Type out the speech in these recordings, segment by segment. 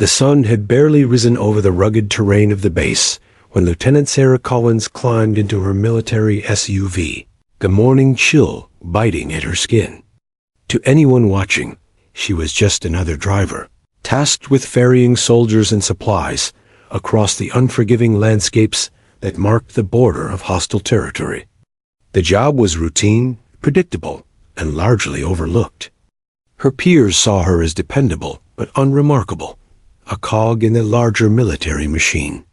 The sun had barely risen over the rugged terrain of the base when Lieutenant Sarah Collins climbed into her military SUV, the morning chill biting at her skin. To anyone watching, she was just another driver, tasked with ferrying soldiers and supplies across the unforgiving landscapes that marked the border of hostile territory. The job was routine, predictable, and largely overlooked. Her peers saw her as dependable but unremarkable, a cog in the larger military machine.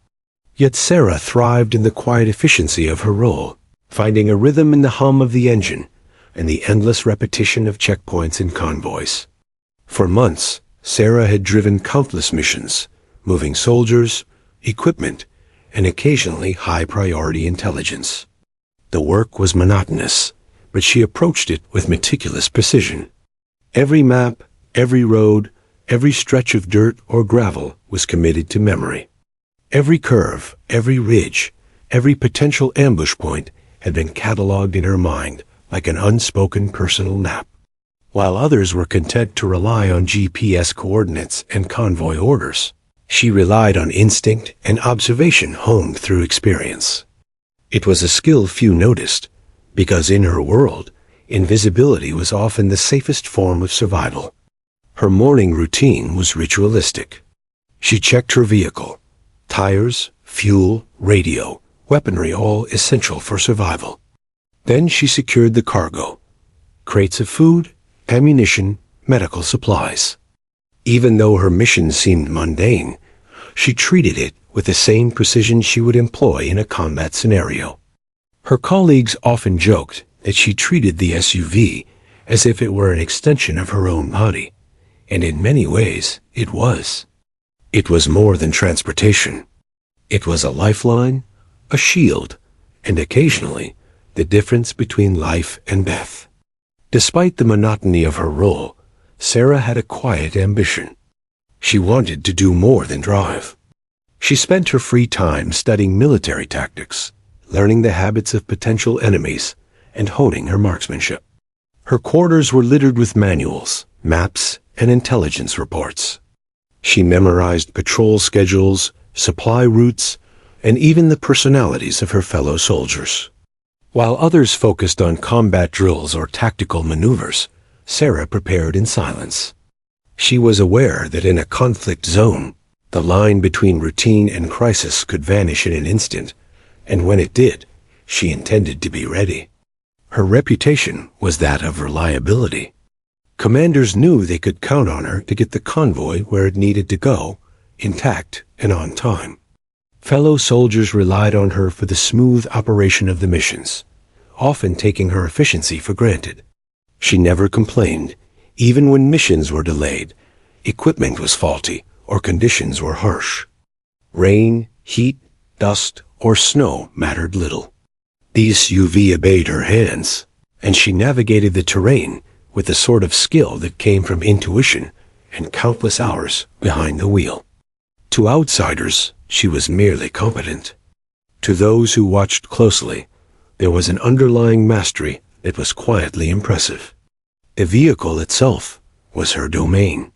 Yet Sarah thrived in the quiet efficiency of her role, finding a rhythm in the hum of the engine and the endless repetition of checkpoints and convoys. For months, Sarah had driven countless missions, moving soldiers, equipment, and occasionally high-priority intelligence. The work was monotonous, but she approached it with meticulous precision. Every map, every road, every stretch of dirt or gravel was committed to memory. Every curve, every ridge, every potential ambush point had been catalogued in her mind like an unspoken personal map. While others were content to rely on GPS coordinates and convoy orders, she relied on instinct and observation honed through experience. It was a skill few noticed, because in her world, invisibility was often the safest form of survival. Her morning routine was ritualistic. She checked her vehicle, tires, fuel, radio, weaponry, all essential for survival. Then she secured the cargo, crates of food, ammunition, medical supplies. Even though her mission seemed mundane, she treated it with the same precision she would employ in a combat scenario. Her colleagues often joked that she treated the SUV as if it were an extension of her own body, and in many ways it was. It was more than transportation. It was a lifeline, a shield, and occasionally the difference between life and death. Despite the monotony of her role, Sarah had a quiet ambition. She wanted to do more than drive. She spent her free time studying military tactics, learning the habits of potential enemies, and honing her marksmanship. Her quarters were littered with manuals, maps, and intelligence reports. She memorized patrol schedules, supply routes, and even the personalities of her fellow soldiers. While others focused on combat drills or tactical maneuvers, Sarah prepared in silence. She was aware that in a conflict zone, the line between routine and crisis could vanish in an instant, and when it did, she intended to be ready. Her reputation was that of reliability. Commanders knew they could count on her to get the convoy where it needed to go, intact and on time. Fellow soldiers relied on her for the smooth operation of the missions, often taking her efficiency for granted. She never complained, even when missions were delayed, equipment was faulty, or conditions were harsh. Rain, heat, dust, or snow mattered little. The SUV obeyed her hands, and she navigated the terrain with the sort of skill that came from intuition and countless hours behind the wheel. To outsiders, she was merely competent. To those who watched closely, there was an underlying mastery that was quietly impressive. The vehicle itself was her domain.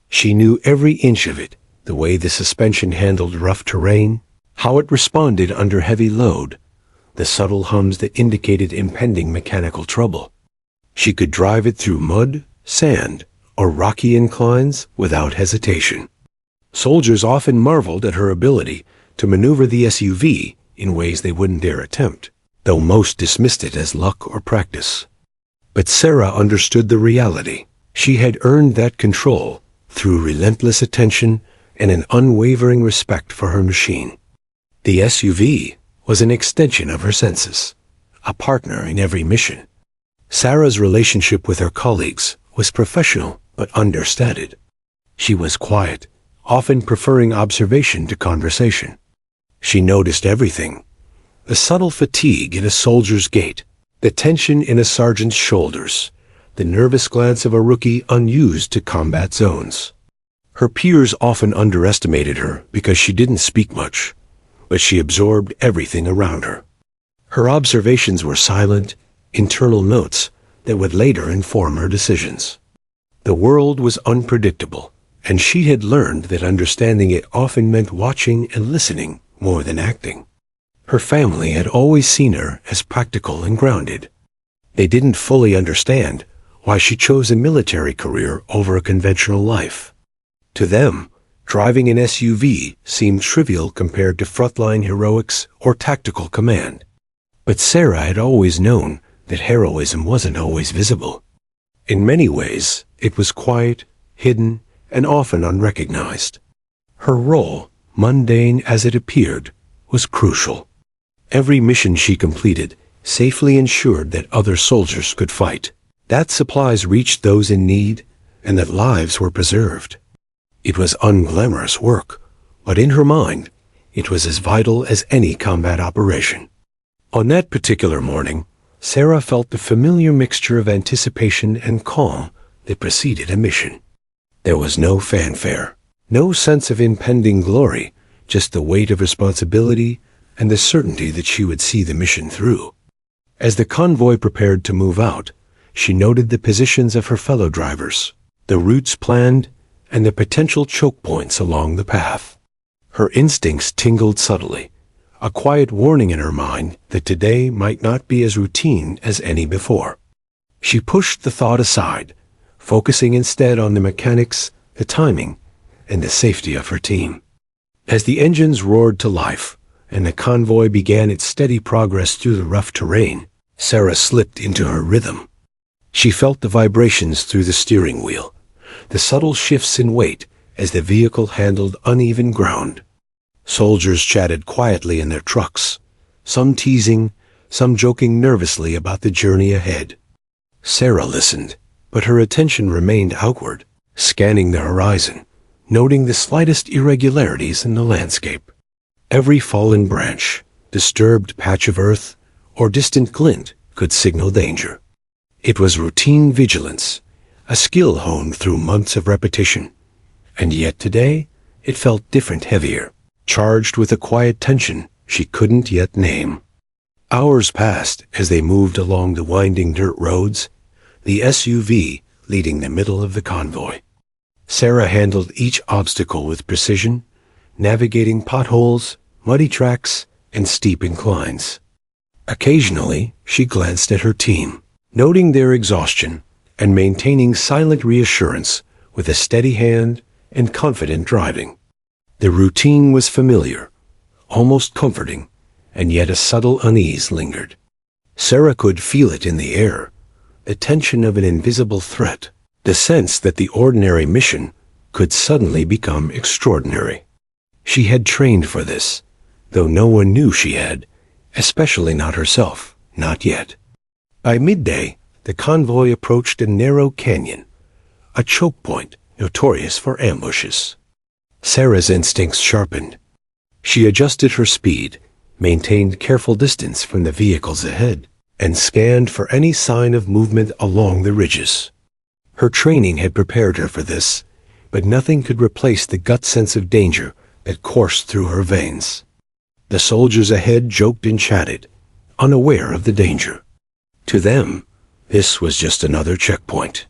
She knew every inch of it, the way the suspension handled rough terrain, how it responded under heavy load, the subtle hums that indicated impending mechanical trouble. She could drive it through mud, sand, or rocky inclines without hesitation. Soldiers often marveled at her ability to maneuver the SUV in ways they wouldn't dare attempt, though most dismissed it as luck or practice. But Sarah understood the reality. She had earned that control through relentless attention and an unwavering respect for her machine. The SUV was an extension of her senses, a partner in every mission. Sarah's relationship with her colleagues was professional but understated. She was quiet, often preferring observation to conversation. She noticed everything: the subtle fatigue in a soldier's gait, the tension in a sergeant's shoulders, the nervous glance of a rookie unused to combat zones. Her peers often underestimated her because she didn't speak much, but she absorbed everything around her. Her observations were silent, internal notes that would later inform her decisions. The world was unpredictable, and she had learned that understanding it often meant watching and listening more than acting. Her family had always seen her as practical and grounded. They didn't fully understand why she chose a military career over a conventional life. To them, driving an SUV seemed trivial compared to frontline heroics or tactical command. But Sarah had always known that heroism wasn't always visible. In many ways, it was quiet, hidden, and often unrecognized. Her role, mundane as it appeared, was crucial. Every mission she completed safely ensured that other soldiers could fight, that supplies reached those in need, and that lives were preserved. It was unglamorous work, but in her mind, it was as vital as any combat operation. On that particular morning, Sarah felt the familiar mixture of anticipation and calm that preceded a mission. There was no fanfare, no sense of impending glory, just the weight of responsibility and the certainty that she would see the mission through. As the convoy prepared to move out, she noted the positions of her fellow drivers, the routes planned, and the potential choke points along the path. Her instincts tingled subtly, a quiet warning in her mind that today might not be as routine as any before. She pushed the thought aside, focusing instead on the mechanics, the timing, and the safety of her team. As the engines roared to life, and the convoy began its steady progress through the rough terrain, Sarah slipped into her rhythm. She felt the vibrations through the steering wheel, the subtle shifts in weight as the vehicle handled uneven ground. Soldiers chatted quietly in their trucks, some teasing, some joking nervously about the journey ahead. Sarah listened, but her attention remained outward, scanning the horizon, noting the slightest irregularities in the landscape. Every fallen branch, disturbed patch of earth, or distant glint could signal danger. It was routine vigilance, a skill honed through months of repetition. And yet today, it felt different, heavier, charged with a quiet tension she couldn't yet name. Hours passed as they moved along the winding dirt roads, the SUV leading the middle of the convoy. Sarah handled each obstacle with precision, navigating potholes, muddy tracks, and steep inclines. Occasionally, she glanced at her team, noting their exhaustion and maintaining silent reassurance with a steady hand and confident driving. The routine was familiar, almost comforting, and yet a subtle unease lingered. Sarah could feel it in the air, the tension of an invisible threat, the sense that the ordinary mission could suddenly become extraordinary. She had trained for this, though no one knew she had, especially not herself, not yet. By midday, the convoy approached a narrow canyon, a choke point notorious for ambushes. Sarah's instincts sharpened. She adjusted her speed, maintained careful distance from the vehicles ahead, and scanned for any sign of movement along the ridges. Her training had prepared her for this, but nothing could replace the gut sense of danger that coursed through her veins. The soldiers ahead joked and chatted, unaware of the danger. To them, this was just another checkpoint.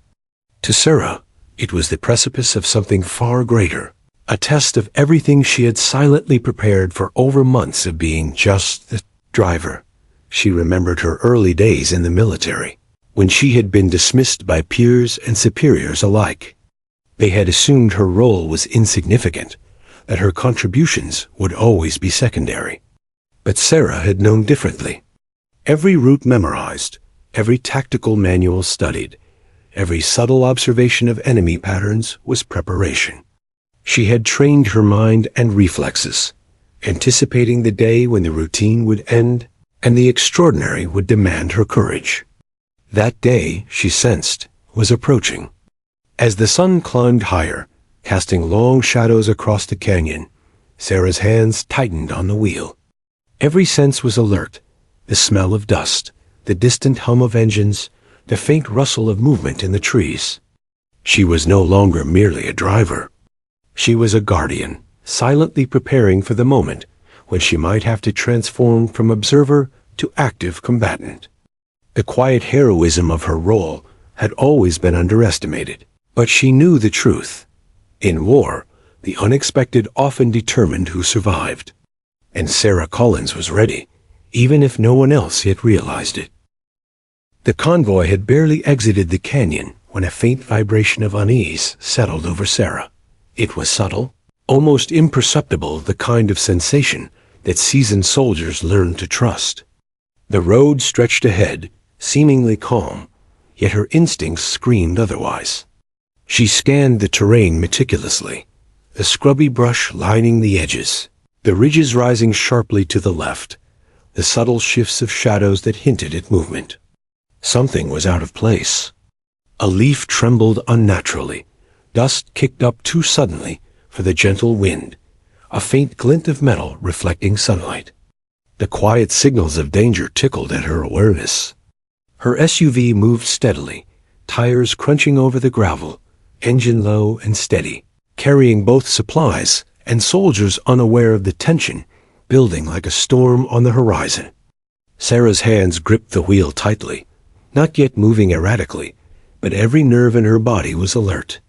To Sarah, it was the precipice of something far greater, a test of everything she had silently prepared for over months of being just the driver. She remembered her early days in the military, when she had been dismissed by peers and superiors alike. They had assumed her role was insignificant, that her contributions would always be secondary. But Sarah had known differently. Every route memorized, every tactical manual studied, every subtle observation of enemy patterns was preparation. She had trained her mind and reflexes, anticipating the day when the routine would end and the extraordinary would demand her courage. That day, she sensed, was approaching. As the sun climbed higher, casting long shadows across the canyon, Sarah's hands tightened on the wheel. Every sense was alert, the smell of dust, the distant hum of engines, the faint rustle of movement in the trees. She was no longer merely a driver. She was a guardian, silently preparing for the moment when she might have to transform from observer to active combatant. The quiet heroism of her role had always been underestimated, but she knew the truth. In war, the unexpected often determined who survived. And Sarah Collins was ready, even if no one else yet realized it. The convoy had barely exited the canyon when a faint vibration of unease settled over Sarah. It was subtle, almost imperceptible, the kind of sensation that seasoned soldiers learned to trust. The road stretched ahead, seemingly calm, yet her instincts screamed otherwise. She scanned the terrain meticulously, the scrubby brush lining the edges, the ridges rising sharply to the left, the subtle shifts of shadows that hinted at movement. Something was out of place. A leaf trembled unnaturally, dust kicked up too suddenly for the gentle wind, a faint glint of metal reflecting sunlight. The quiet signals of danger tickled at her awareness. Her SUV moved steadily, tires crunching over the gravel, engine low and steady, carrying both supplies and soldiers unaware of the tension building like a storm on the horizon. Sarah's hands gripped the wheel tightly, not yet moving erratically, but every nerve in her body was alert.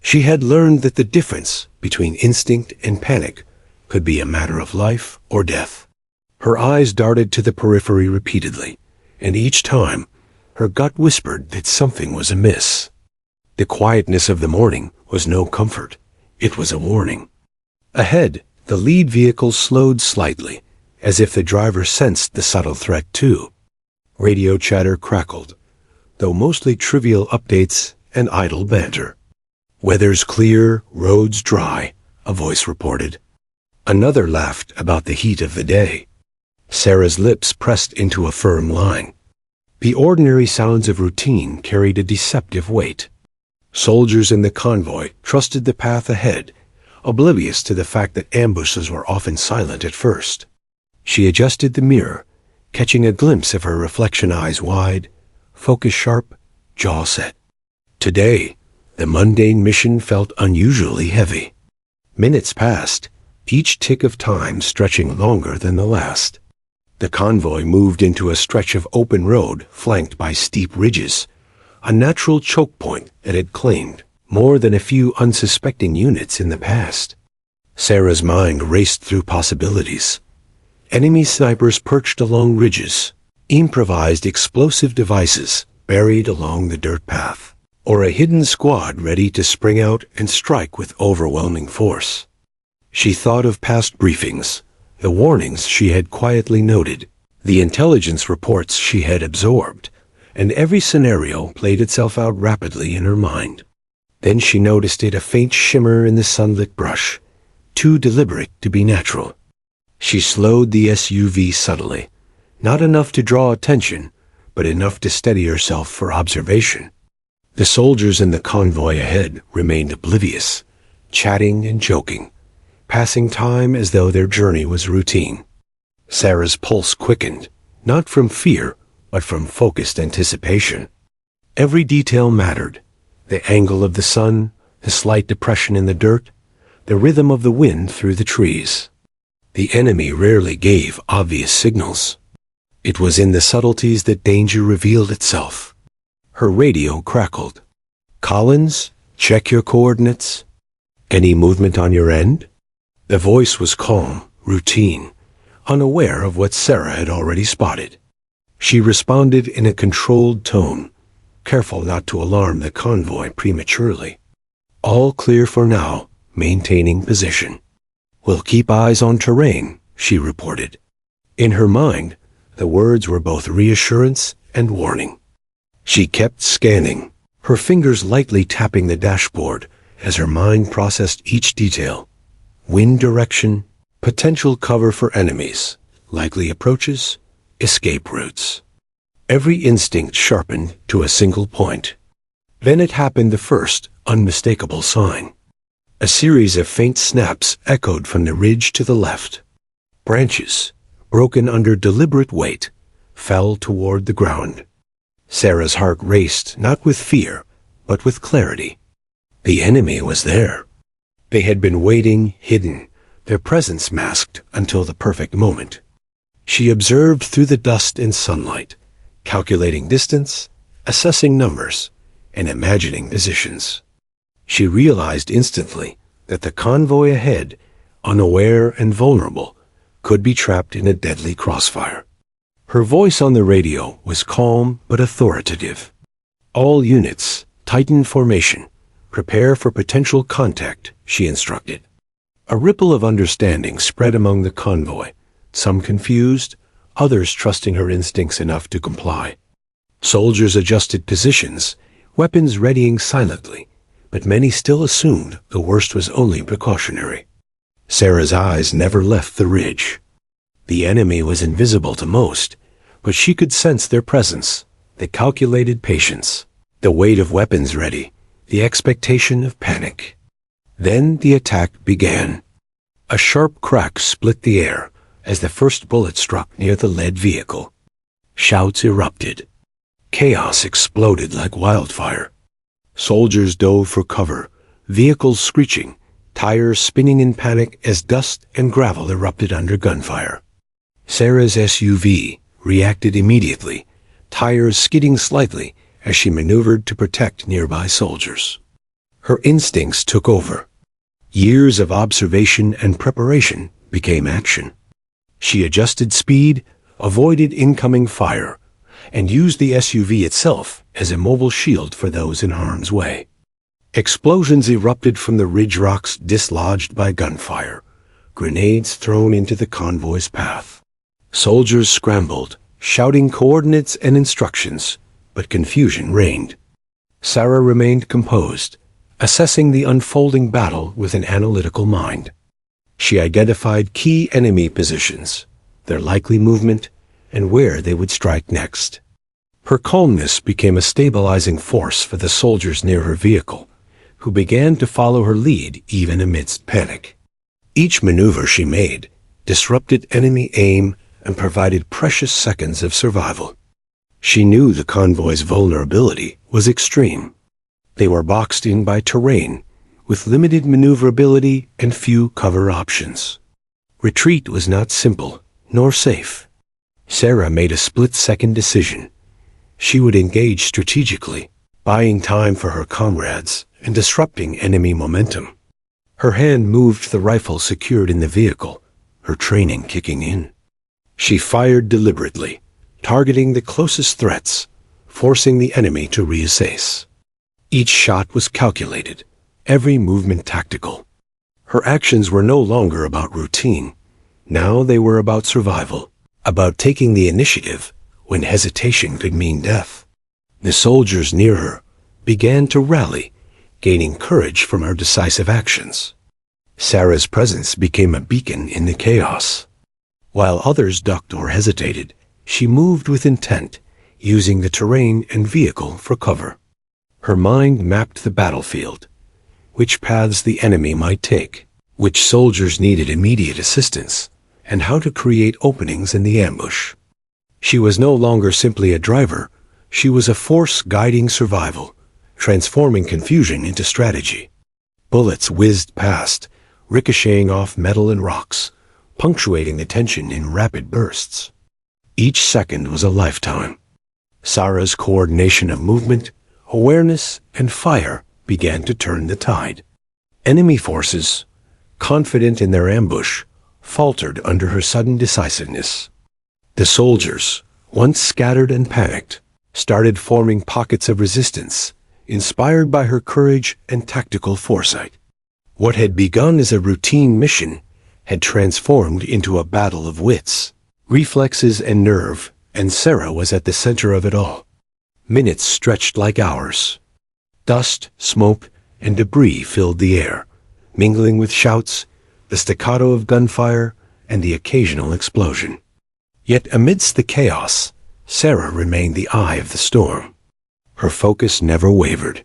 She had learned that the difference between instinct and panic could be a matter of life or death. Her eyes darted to the periphery repeatedly, and each time, her gut whispered that something was amiss. The quietness of the morning was no comfort. It was a warning. Ahead, the lead vehicle slowed slightly, as if the driver sensed the subtle threat too. Radio chatter crackled, though mostly trivial updates and idle banter. "Weather's clear, roads dry," a voice reported. Another laughed about the heat of the day. Sarah's lips pressed into a firm line. The ordinary sounds of routine carried a deceptive weight. Soldiers in the convoy trusted the path ahead, oblivious to the fact that ambushes were often silent at first. She adjusted the mirror, catching a glimpse of her reflection, eyes wide, focus sharp, jaw set. Today, the mundane mission felt unusually heavy. Minutes passed, each tick of time stretching longer than the last. The convoy moved into a stretch of open road flanked by steep ridges, a natural choke point that had claimed more than a few unsuspecting units in the past. Sarah's mind raced through possibilities. Enemy snipers perched along ridges, improvised explosive devices buried along the dirt path, or a hidden squad ready to spring out and strike with overwhelming force. She thought of past briefings, the warnings she had quietly noted, the intelligence reports she had absorbed, and every scenario played itself out rapidly in her mind. Then she noticed a faint shimmer in the sunlit brush, too deliberate to be natural. She slowed the SUV subtly, not enough to draw attention, but enough to steady herself for observation. The soldiers in the convoy ahead remained oblivious, chatting and joking, passing time as though their journey was routine. Sarah's pulse quickened, not from fear, but from focused anticipation. Every detail mattered: the angle of the sun, the slight depression in the dirt, the rhythm of the wind through the trees. The enemy rarely gave obvious signals. It was in the subtleties that danger revealed itself. Her radio crackled. "Collins, check your coordinates. Any movement on your end?" The voice was calm, routine, unaware of what Sarah had already spotted. She responded in a controlled tone, careful not to alarm the convoy prematurely. "All clear for now, maintaining position. We'll keep eyes on terrain," she reported. In her mind, the words were both reassurance and warning. She kept scanning, her fingers lightly tapping the dashboard as her mind processed each detail. Wind direction, potential cover for enemies, likely approaches, escape routes. Every instinct sharpened to a single point. Then it happened, the first unmistakable sign. A series of faint snaps echoed from the ridge to the left. Branches, broken under deliberate weight, fell toward the ground. Sarah's heart raced, not with fear, but with clarity. The enemy was there. They had been waiting, hidden, their presence masked until the perfect moment. She observed through the dust and sunlight, calculating distance, assessing numbers, and imagining positions. She realized instantly that the convoy ahead, unaware and vulnerable, could be trapped in a deadly crossfire. Her voice on the radio was calm but authoritative. "All units, tighten formation. Prepare for potential contact," she instructed. A ripple of understanding spread among the convoy, some confused, others trusting her instincts enough to comply. Soldiers adjusted positions, weapons readying silently, but many still assumed the worst was only precautionary. Sarah's eyes never left the ridge. The enemy was invisible to most, but she could sense their presence, the calculated patience, the weight of weapons ready, the expectation of panic. Then the attack began. A sharp crack split the air as the first bullet struck near the lead vehicle. Shouts erupted. Chaos exploded like wildfire. Soldiers dove for cover, vehicles screeching, tires spinning in panic as dust and gravel erupted under gunfire. Sarah's SUV reacted immediately, tires skidding slightly as she maneuvered to protect nearby soldiers. Her instincts took over. Years of observation and preparation became action. She adjusted speed, avoided incoming fire, and used the SUV itself as a mobile shield for those in harm's way. Explosions erupted from the ridge rocks dislodged by gunfire, grenades thrown into the convoy's path. Soldiers scrambled, shouting coordinates and instructions, but confusion reigned. Sarah remained composed, assessing the unfolding battle with an analytical mind. She identified key enemy positions, their likely movement, and where they would strike next. Her calmness became a stabilizing force for the soldiers near her vehicle, who began to follow her lead even amidst panic. Each maneuver she made disrupted enemy aim and provided precious seconds of survival. She knew the convoy's vulnerability was extreme. They were boxed in by terrain, with limited maneuverability and few cover options. Retreat was not simple, nor safe. Sarah made a split-second decision. She would engage strategically, buying time for her comrades and disrupting enemy momentum. Her hand moved the rifle secured in the vehicle, her training kicking in. She fired deliberately, targeting the closest threats, forcing the enemy to reassess. Each shot was calculated, every movement tactical. Her actions were no longer about routine. Now they were about survival, about taking the initiative when hesitation could mean death. The soldiers near her began to rally, gaining courage from her decisive actions. Sarah's presence became a beacon in the chaos. While others ducked or hesitated, she moved with intent, using the terrain and vehicle for cover. Her mind mapped the battlefield, which paths the enemy might take, which soldiers needed immediate assistance, and how to create openings in the ambush. She was no longer simply a driver, she was a force guiding survival, transforming confusion into strategy. Bullets whizzed past, ricocheting off metal and rocks, punctuating the tension in rapid bursts. Each second was a lifetime. Sarah's coordination of movement, awareness, and fire began to turn the tide. Enemy forces, confident in their ambush, faltered under her sudden decisiveness. The soldiers, once scattered and panicked, started forming pockets of resistance, inspired by her courage and tactical foresight. What had begun as a routine mission had transformed into a battle of wits, reflexes, and nerve, and Sarah was at the center of it all. Minutes stretched like hours. Dust, smoke, and debris filled the air, mingling with shouts, the staccato of gunfire, and the occasional explosion. Yet amidst the chaos, Sarah remained the eye of the storm. Her focus never wavered.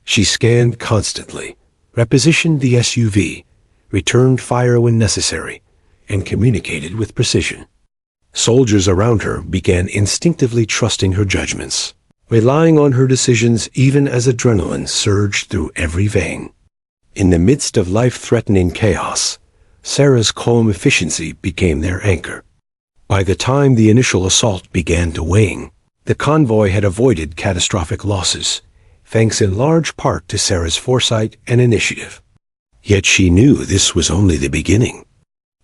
She scanned constantly, repositioned the SUV, returned fire when necessary, and communicated with precision. Soldiers around her began instinctively trusting her judgments, relying on her decisions even as adrenaline surged through every vein. In the midst of life-threatening chaos, Sarah's calm efficiency became their anchor. By the time the initial assault began to wane, the convoy had avoided catastrophic losses, thanks in large part to Sarah's foresight and initiative. Yet she knew this was only the beginning.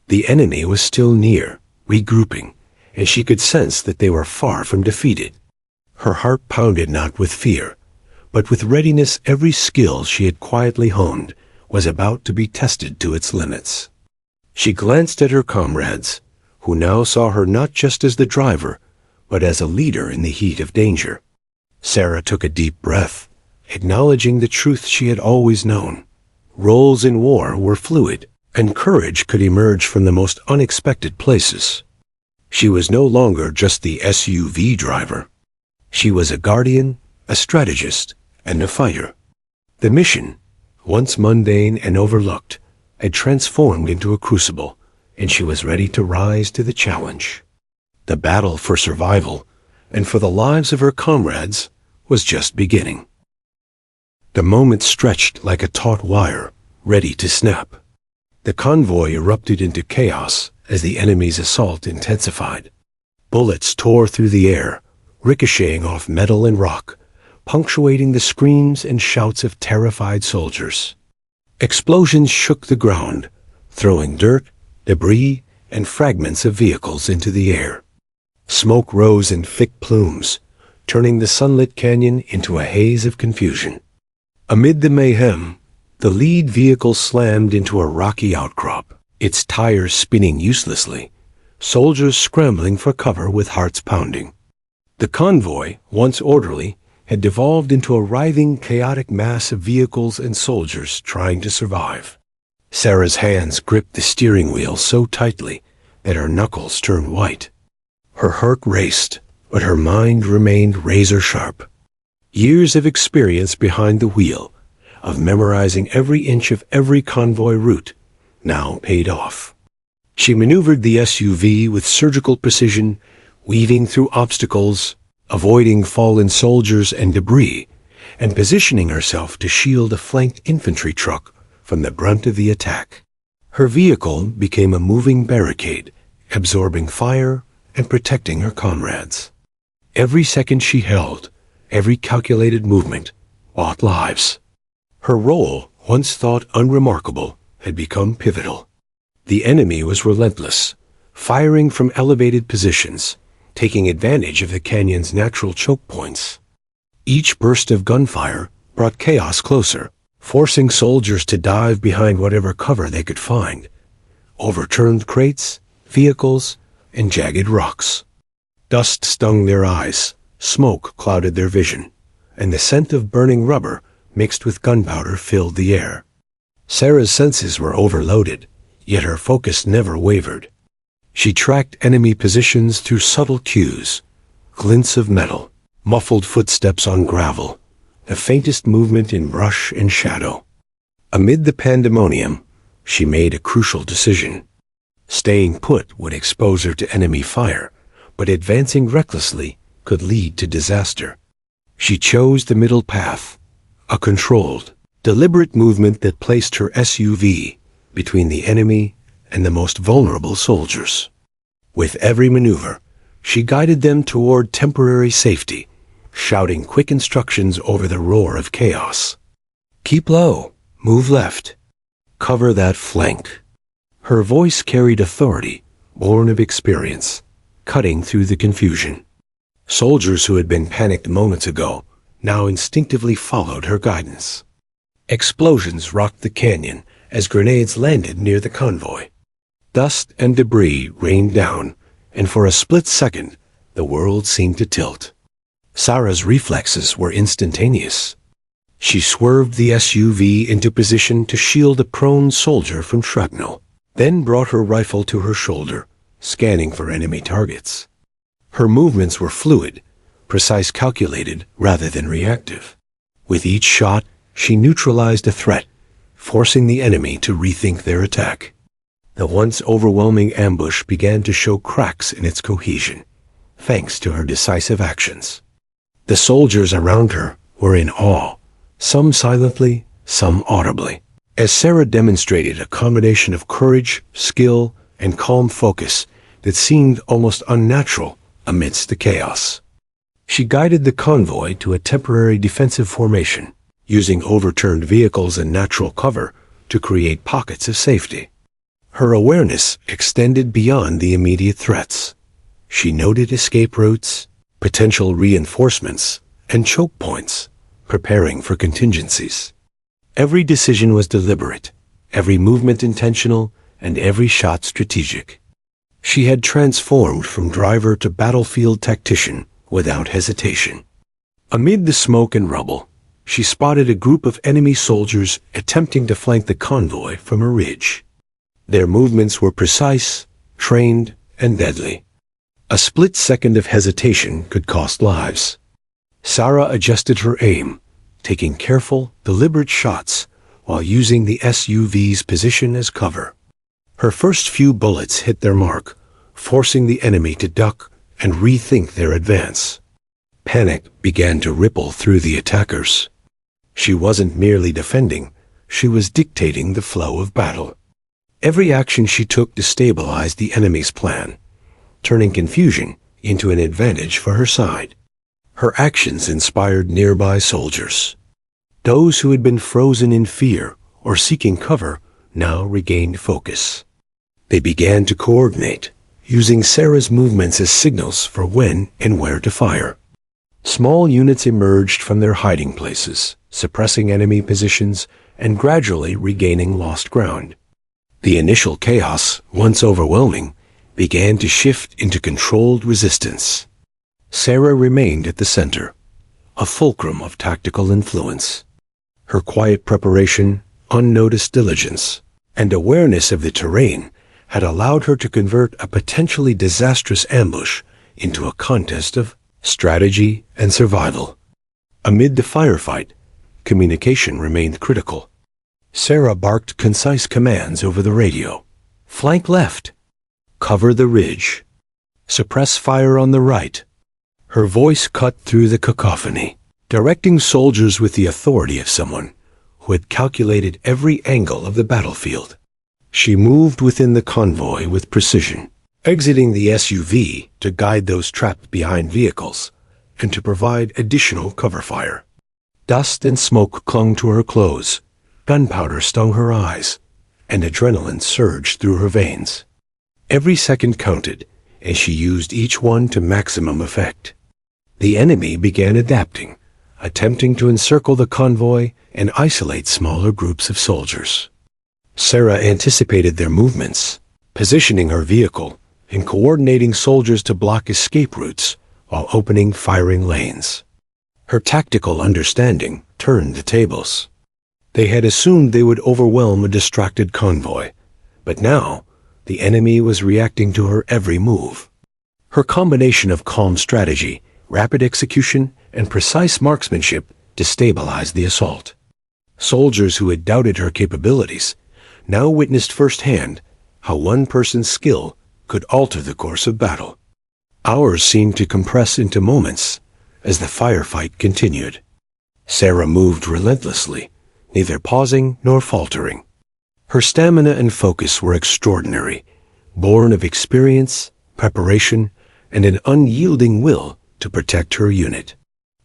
The enemy was still near, regrouping, and she could sense that they were far from defeated. Her heart pounded not with fear, but with readiness. Every skill she had quietly honed was about to be tested to its limits. She glanced at her comrades, who now saw her not just as the driver, but as a leader in the heat of danger. Sarah took a deep breath, acknowledging the truth she had always known. Roles in war were fluid, and courage could emerge from the most unexpected places. She was no longer just the SUV driver. She was a guardian, a strategist, and a fighter. The mission, once mundane and overlooked, had transformed into a crucible, and she was ready to rise to the challenge. The battle for survival, and for the lives of her comrades, was just beginning. The moment stretched like a taut wire, ready to snap. The convoy erupted into chaos as the enemy's assault intensified. Bullets tore through the air, ricocheting off metal and rock, punctuating the screams and shouts of terrified soldiers. Explosions shook the ground, throwing dirt, debris, and fragments of vehicles into the air. Smoke rose in thick plumes, turning the sunlit canyon into a haze of confusion. Amid the mayhem, the lead vehicle slammed into a rocky outcrop, its tires spinning uselessly, soldiers scrambling for cover with hearts pounding. The convoy, once orderly, had devolved into a writhing, chaotic mass of vehicles and soldiers trying to survive. Sarah's hands gripped the steering wheel so tightly that her knuckles turned white. Her heart raced, but her mind remained razor-sharp. Years of experience behind the wheel, of memorizing every inch of every convoy route, now paid off. She maneuvered the SUV with surgical precision, weaving through obstacles, avoiding fallen soldiers and debris, and positioning herself to shield a flanked infantry truck from the brunt of the attack. Her vehicle became a moving barricade, absorbing fire and protecting her comrades. Every second she held, every calculated movement, bought lives. Her role, once thought unremarkable, had become pivotal. The enemy was relentless, firing from elevated positions, taking advantage of the canyon's natural choke points. Each burst of gunfire brought chaos closer, forcing soldiers to dive behind whatever cover they could find. Overturned crates, vehicles, and jagged rocks. Dust stung their eyes, smoke clouded their vision, and the scent of burning rubber mixed with gunpowder filled the air. Sarah's senses were overloaded, yet her focus never wavered. She tracked enemy positions through subtle cues, glints of metal, muffled footsteps on gravel, the faintest movement in brush and shadow. Amid the pandemonium, she made a crucial decision. Staying put would expose her to enemy fire, but advancing recklessly could lead to disaster. She chose the middle path, a controlled, deliberate movement that placed her SUV between the enemy and the most vulnerable soldiers. With every maneuver, she guided them toward temporary safety, shouting quick instructions over the roar of chaos. Keep low, move left, cover that flank. Her voice carried authority, born of experience, cutting through the confusion. Soldiers who had been panicked moments ago now instinctively followed her guidance. Explosions rocked the canyon as grenades landed near the convoy. Dust and debris rained down, and for a split second, the world seemed to tilt. Sarah's reflexes were instantaneous. She swerved the SUV into position to shield a prone soldier from shrapnel, then brought her rifle to her shoulder, scanning for enemy targets. Her movements were fluid, precise, calculated rather than reactive. With each shot, she neutralized a threat, forcing the enemy to rethink their attack. The once overwhelming ambush began to show cracks in its cohesion, thanks to her decisive actions. The soldiers around her were in awe, some silently, some audibly, as Sarah demonstrated a combination of courage, skill, and calm focus that seemed almost unnatural amidst the chaos. She guided the convoy to a temporary defensive formation, using overturned vehicles and natural cover to create pockets of safety. Her awareness extended beyond the immediate threats. She noted escape routes, potential reinforcements, and choke points, preparing for contingencies. Every decision was deliberate, every movement intentional, and every shot strategic. She had transformed from driver to battlefield tactician without hesitation. Amid the smoke and rubble, she spotted a group of enemy soldiers attempting to flank the convoy from a ridge. Their movements were precise, trained, and deadly. A split second of hesitation could cost lives. Sarah adjusted her aim, taking careful, deliberate shots while using the SUV's position as cover. Her first few bullets hit their mark, forcing the enemy to duck and rethink their advance. Panic began to ripple through the attackers. She wasn't merely defending, she was dictating the flow of battle. Every action she took destabilized the enemy's plan, turning confusion into an advantage for her side. Her actions inspired nearby soldiers. Those who had been frozen in fear or seeking cover now regained focus. They began to coordinate, using Sarah's movements as signals for when and where to fire. Small units emerged from their hiding places, suppressing enemy positions and gradually regaining lost ground. The initial chaos, once overwhelming, began to shift into controlled resistance. Sarah remained at the center, a fulcrum of tactical influence. Her quiet preparation, unnoticed diligence, and awareness of the terrain had allowed her to convert a potentially disastrous ambush into a contest of strategy and survival. Amid the firefight, communication remained critical. Sarah barked concise commands over the radio. Flank left. Cover the ridge. Suppress fire on the right. Her voice cut through the cacophony, directing soldiers with the authority of someone who had calculated every angle of the battlefield. She moved within the convoy with precision, exiting the SUV to guide those trapped behind vehicles and to provide additional cover fire. Dust and smoke clung to her clothes, gunpowder stung her eyes, and adrenaline surged through her veins. Every second counted, and she used each one to maximum effect. The enemy began adapting, attempting to encircle the convoy and isolate smaller groups of soldiers. Sarah anticipated their movements, positioning her vehicle and coordinating soldiers to block escape routes while opening firing lanes. Her tactical understanding turned the tables. They had assumed they would overwhelm a distracted convoy, but now the enemy was reacting to her every move. Her combination of calm strategy, rapid execution, and precise marksmanship destabilized the assault. Soldiers who had doubted her capabilities now witnessed firsthand how one person's skill could alter the course of battle. Hours seemed to compress into moments as the firefight continued. Sarah moved relentlessly, neither pausing nor faltering. Her stamina and focus were extraordinary, born of experience, preparation, and an unyielding will to protect her unit.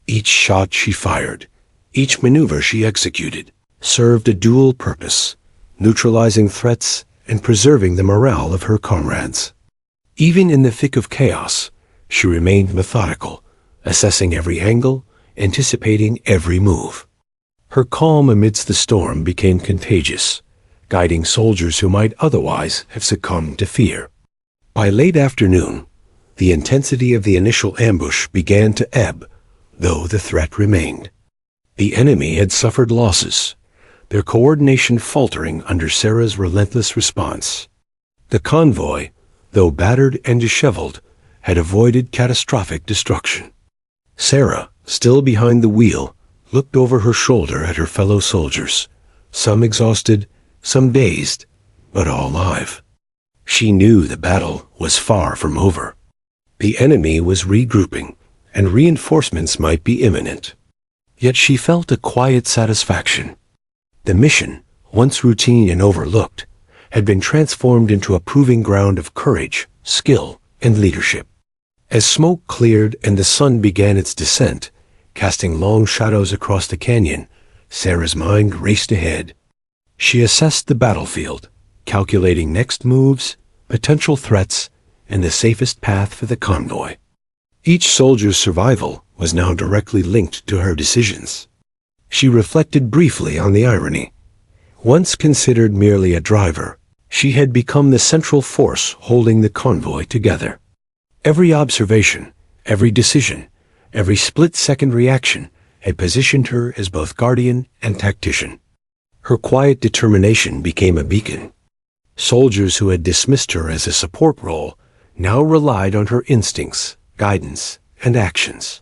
Each shot she fired, each maneuver she executed, served a dual purpose, neutralizing threats and preserving the morale of her comrades. Even in the thick of chaos, she remained methodical, assessing every angle, anticipating every move. Her calm amidst the storm became contagious, guiding soldiers who might otherwise have succumbed to fear. By late afternoon, the intensity of the initial ambush began to ebb, though the threat remained. The enemy had suffered losses, their coordination faltering under Sarah's relentless response. The convoy, though battered and disheveled, had avoided catastrophic destruction. Sarah, still behind the wheel, looked over her shoulder at her fellow soldiers, some exhausted, some dazed, but all alive. She knew the battle was far from over. The enemy was regrouping, and reinforcements might be imminent. Yet she felt a quiet satisfaction. The mission, once routine and overlooked, had been transformed into a proving ground of courage, skill, and leadership. As smoke cleared and the sun began its descent, casting long shadows across the canyon, Sarah's mind raced ahead. She assessed the battlefield, calculating next moves, potential threats, and the safest path for the convoy. Each soldier's survival was now directly linked to her decisions. She reflected briefly on the irony. Once considered merely a driver, she had become the central force holding the convoy together. Every observation, every decision, every split-second reaction had positioned her as both guardian and tactician. Her quiet determination became a beacon. Soldiers who had dismissed her as a support role now relied on her instincts, guidance, and actions.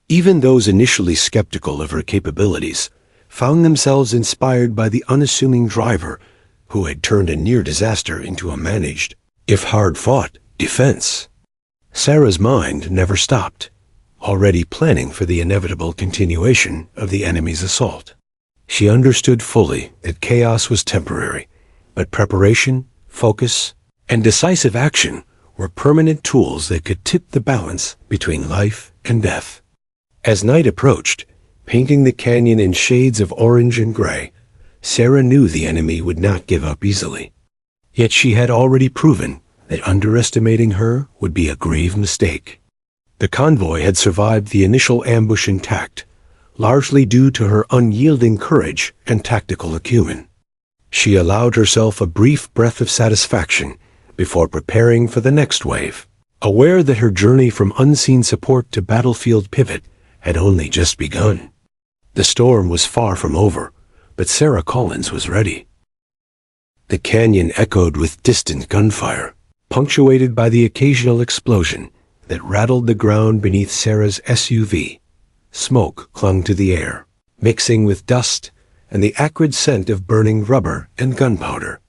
Even those initially skeptical of her capabilities found themselves inspired by the unassuming driver who had turned a near disaster into a managed, if hard-fought, defense. Sarah's mind never stopped, already planning for the inevitable continuation of the enemy's assault. She understood fully that chaos was temporary, but preparation, focus, and decisive action were permanent tools that could tip the balance between life and death. As night approached, painting the canyon in shades of orange and gray, Sarah knew the enemy would not give up easily. Yet she had already proven that underestimating her would be a grave mistake. The convoy had survived the initial ambush intact, largely due to her unyielding courage and tactical acumen. She allowed herself a brief breath of satisfaction before preparing for the next wave, aware that her journey from unseen support to battlefield pivot had only just begun. The storm was far from over, but Sarah Collins was ready. The canyon echoed with distant gunfire, punctuated by the occasional explosion that rattled the ground beneath Sarah's SUV. Smoke clung to the air, mixing with dust and the acrid scent of burning rubber and gunpowder.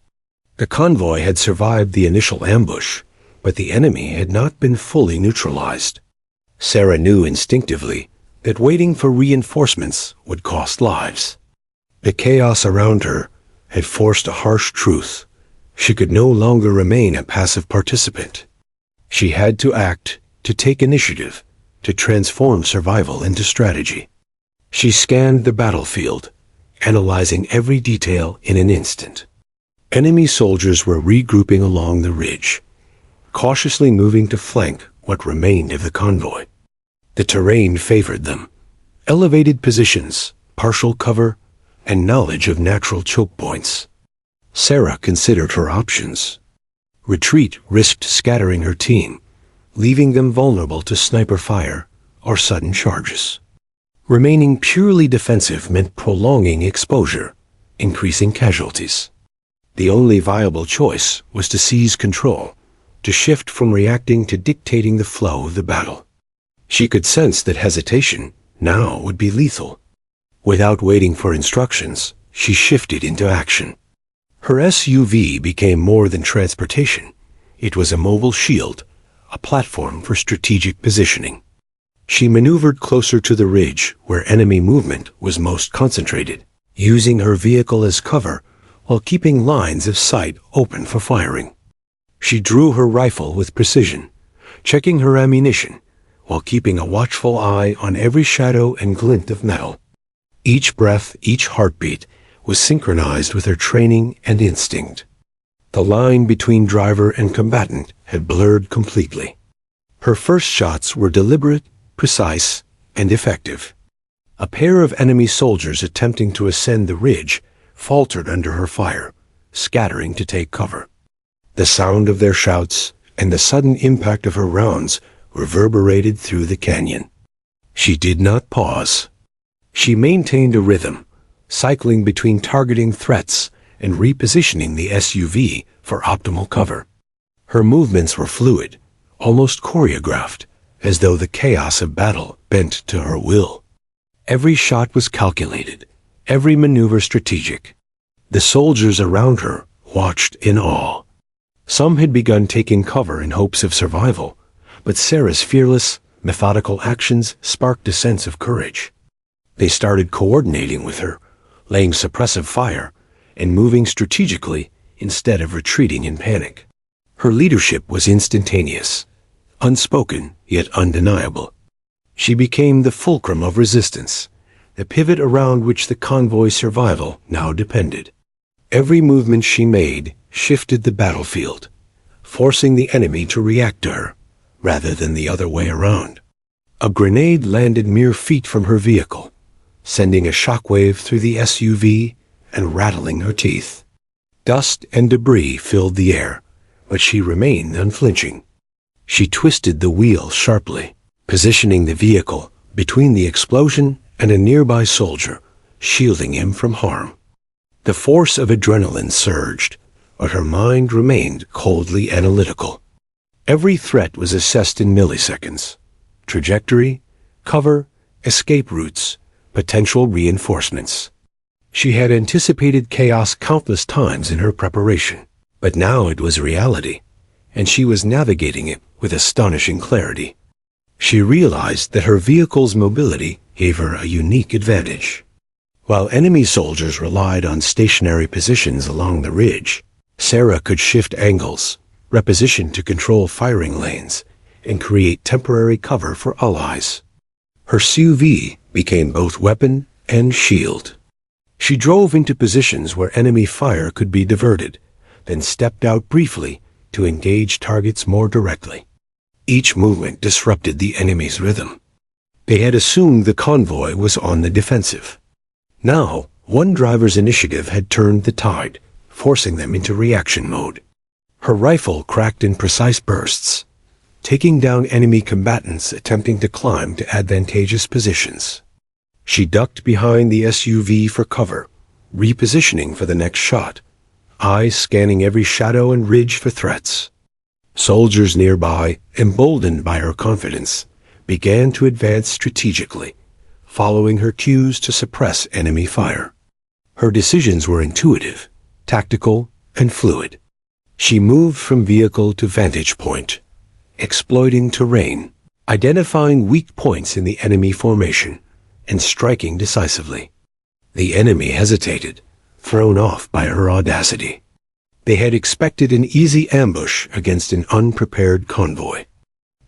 The convoy had survived the initial ambush, but the enemy had not been fully neutralized. Sarah knew instinctively that waiting for reinforcements would cost lives. The chaos around her had forced a harsh truth. She could no longer remain a passive participant. She had to act, to take initiative, to transform survival into strategy. She scanned the battlefield, analyzing every detail in an instant. Enemy soldiers were regrouping along the ridge, cautiously moving to flank what remained of the convoy. The terrain favored them. Elevated positions, partial cover, and knowledge of natural choke points. Sarah considered her options. Retreat risked scattering her team, leaving them vulnerable to sniper fire or sudden charges. Remaining purely defensive meant prolonging exposure, increasing casualties. The only viable choice was to seize control, to shift from reacting to dictating the flow of the battle. She could sense that hesitation now would be lethal. Without waiting for instructions, she shifted into action. Her SUV became more than transportation. It was a mobile shield, a platform for strategic positioning. She maneuvered closer to the ridge where enemy movement was most concentrated, using her vehicle as cover while keeping lines of sight open for firing. She drew her rifle with precision, checking her ammunition while keeping a watchful eye on every shadow and glint of metal. Each breath, each heartbeat was synchronized with her training and instinct. The line between driver and combatant had blurred completely. Her first shots were deliberate, precise, and effective. A pair of enemy soldiers attempting to ascend the ridge faltered under her fire, scattering to take cover. The sound of their shouts and the sudden impact of her rounds reverberated through the canyon. She did not pause. She maintained a rhythm, cycling between targeting threats and repositioning the SUV for optimal cover. Her movements were fluid, almost choreographed, as though the chaos of battle bent to her will. Every shot was calculated, every maneuver strategic. The soldiers around her watched in awe. Some had begun taking cover in hopes of survival, but Sarah's fearless, methodical actions sparked a sense of courage. They started coordinating with her, laying suppressive fire, and moving strategically instead of retreating in panic. Her leadership was instantaneous, unspoken yet undeniable. She became the fulcrum of resistance, the pivot around which the convoy's survival now depended. Every movement she made shifted the battlefield, forcing the enemy to react to her, rather than the other way around. A grenade landed mere feet from her vehicle, sending a shockwave through the SUV and rattling her teeth. Dust and debris filled the air, but she remained unflinching. She twisted the wheel sharply, positioning the vehicle between the explosion and a nearby soldier, shielding him from harm. The force of adrenaline surged, but her mind remained coldly analytical. Every threat was assessed in milliseconds: trajectory, cover, escape routes, potential reinforcements. She had anticipated chaos countless times in her preparation, but now it was reality, and she was navigating it with astonishing clarity. She realized that her vehicle's mobility gave her a unique advantage. While enemy soldiers relied on stationary positions along the ridge, Sarah could shift angles, reposition to control firing lanes, and create temporary cover for allies. Her SUV became both weapon and shield. She drove into positions where enemy fire could be diverted, then stepped out briefly to engage targets more directly. Each movement disrupted the enemy's rhythm. They had assumed the convoy was on the defensive. Now, one driver's initiative had turned the tide, forcing them into reaction mode. Her rifle cracked in precise bursts, taking down enemy combatants attempting to climb to advantageous positions. She ducked behind the SUV for cover, repositioning for the next shot, eyes scanning every shadow and ridge for threats. Soldiers nearby, emboldened by her confidence, began to advance strategically, following her cues to suppress enemy fire. Her decisions were intuitive, tactical, and fluid. She moved from vehicle to vantage point, exploiting terrain, identifying weak points in the enemy formation, and striking decisively. The enemy hesitated, thrown off by her audacity. They had expected an easy ambush against an unprepared convoy.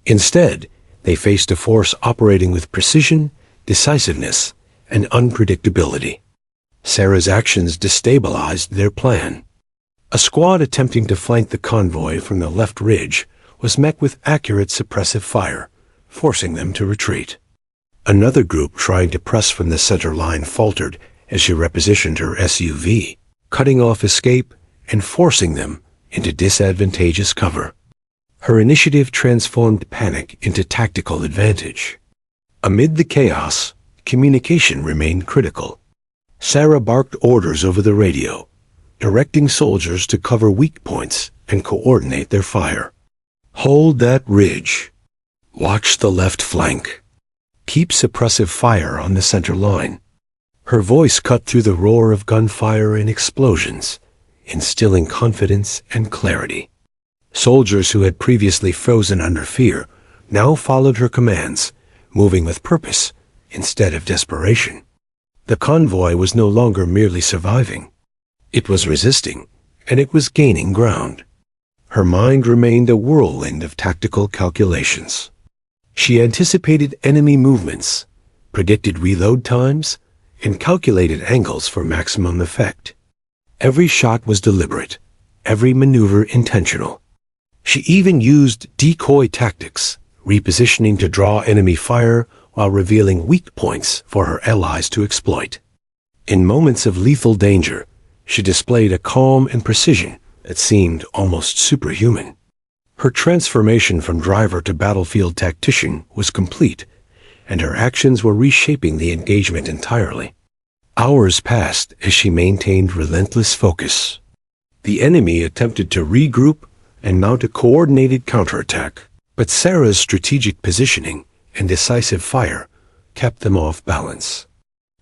Instead, they faced a force operating with precision, decisiveness, and unpredictability. Sarah's actions destabilized their plan. A squad attempting to flank the convoy from the left ridge was met with accurate suppressive fire, forcing them to retreat. Another group trying to press from the center line faltered as she repositioned her SUV, cutting off escape and forcing them into disadvantageous cover. Her initiative transformed panic into tactical advantage. Amid the chaos, communication remained critical. Sarah barked orders over the radio, directing soldiers to cover weak points and coordinate their fire. Hold that ridge. Watch the left flank. Keep suppressive fire on the center line. Her voice cut through the roar of gunfire and explosions, instilling confidence and clarity. Soldiers who had previously frozen under fear now followed her commands, moving with purpose instead of desperation. The convoy was no longer merely surviving. It was resisting, and it was gaining ground. Her mind remained a whirlwind of tactical calculations. She anticipated enemy movements, predicted reload times, and calculated angles for maximum effect. Every shot was deliberate, every maneuver intentional. She even used decoy tactics, repositioning to draw enemy fire while revealing weak points for her allies to exploit. In moments of lethal danger, she displayed a calm and precision that seemed almost superhuman. Her transformation from driver to battlefield tactician was complete, and her actions were reshaping the engagement entirely. Hours passed as she maintained relentless focus. The enemy attempted to regroup and mount a coordinated counterattack, but Sarah's strategic positioning and decisive fire kept them off balance.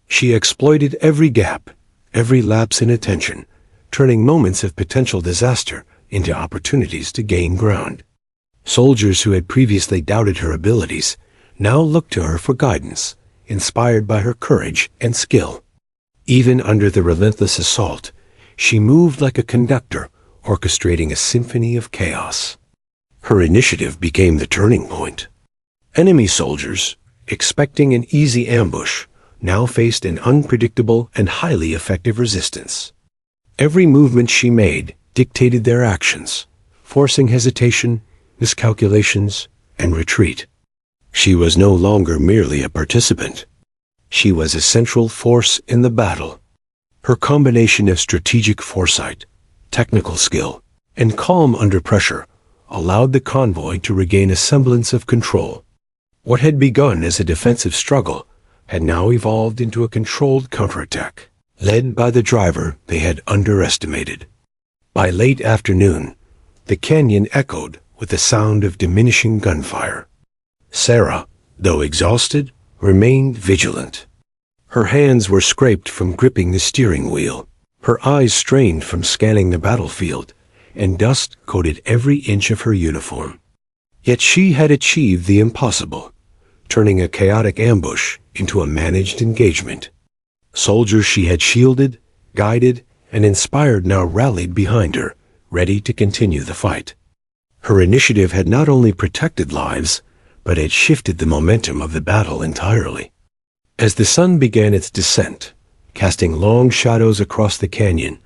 She exploited every gap, every lapse in attention, turning moments of potential disaster into opportunities to gain ground. Soldiers who had previously doubted her abilities now looked to her for guidance, inspired by her courage and skill. Even under the relentless assault, she moved like a conductor, orchestrating a symphony of chaos. Her initiative became the turning point. Enemy soldiers, expecting an easy ambush, now faced an unpredictable and highly effective resistance. Every movement she made dictated their actions, forcing hesitation, miscalculations, and retreat. She was no longer merely a participant. She was a central force in the battle. Her combination of strategic foresight, technical skill, and calm under pressure allowed the convoy to regain a semblance of control. What had begun as a defensive struggle had now evolved into a controlled counterattack, led by the driver they had underestimated. By late afternoon, the canyon echoed with the sound of diminishing gunfire. Sarah, though exhausted, remained vigilant. Her hands were scraped from gripping the steering wheel, her eyes strained from scanning the battlefield, and dust coated every inch of her uniform. Yet she had achieved the impossible, turning a chaotic ambush into a managed engagement. Soldiers she had shielded, guided, and inspired now rallied behind her, ready to continue the fight. Her initiative had not only protected lives, but had shifted the momentum of the battle entirely. As the sun began its descent, casting long shadows across the canyon,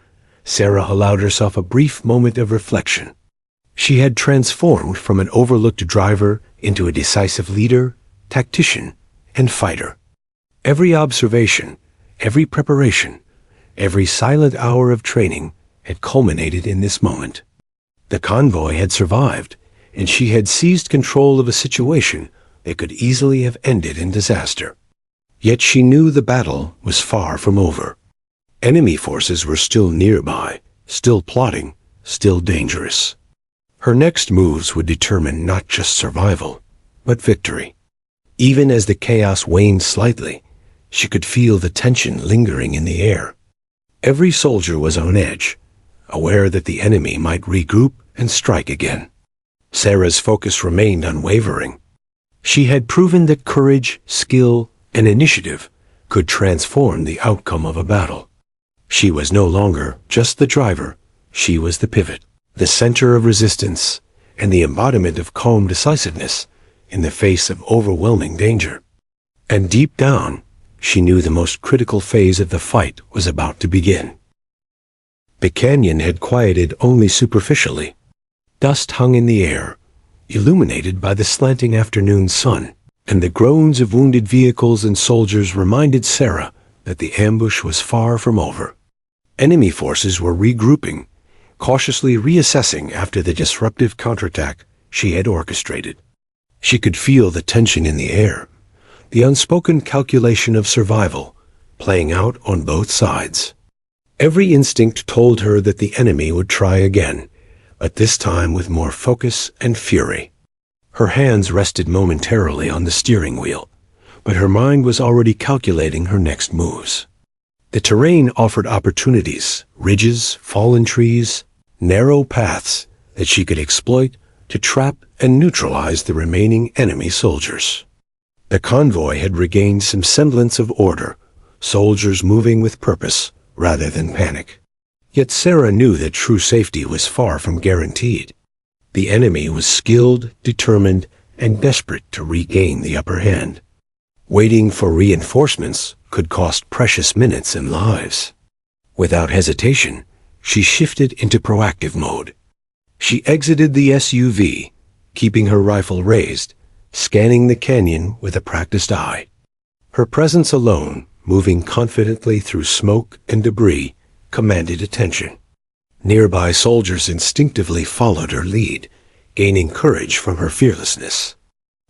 Sarah allowed herself a brief moment of reflection. She had transformed from an overlooked driver into a decisive leader, tactician, and fighter. Every observation, every preparation, every silent hour of training had culminated in this moment. The convoy had survived, and she had seized control of a situation that could easily have ended in disaster. Yet she knew the battle was far from over. Enemy forces were still nearby, still plotting, still dangerous. Her next moves would determine not just survival, but victory. Even as the chaos waned slightly, she could feel the tension lingering in the air. Every soldier was on edge, aware that the enemy might regroup and strike again. Sarah's focus remained unwavering. She had proven that courage, skill, and initiative could transform the outcome of a battle. She was no longer just the driver, she was the pivot, the center of resistance, and the embodiment of calm decisiveness in the face of overwhelming danger. And deep down, she knew the most critical phase of the fight was about to begin. The canyon had quieted only superficially. Dust hung in the air, illuminated by the slanting afternoon sun, and the groans of wounded vehicles and soldiers reminded Sarah that the ambush was far from over. Enemy forces were regrouping, cautiously reassessing after the disruptive counterattack she had orchestrated. She could feel the tension in the air, the unspoken calculation of survival playing out on both sides. Every instinct told her that the enemy would try again, but this time with more focus and fury. Her hands rested momentarily on the steering wheel, but her mind was already calculating her next moves. The terrain offered opportunities, ridges, fallen trees, narrow paths that she could exploit to trap and neutralize the remaining enemy soldiers. The convoy had regained some semblance of order, soldiers moving with purpose rather than panic. Yet Sarah knew that true safety was far from guaranteed. The enemy was skilled, determined, and desperate to regain the upper hand. Waiting for reinforcements could cost precious minutes and lives. Without hesitation, she shifted into proactive mode. She exited the SUV, keeping her rifle raised, scanning the canyon with a practiced eye. Her presence alone, moving confidently through smoke and debris, commanded attention. Nearby soldiers instinctively followed her lead, gaining courage from her fearlessness.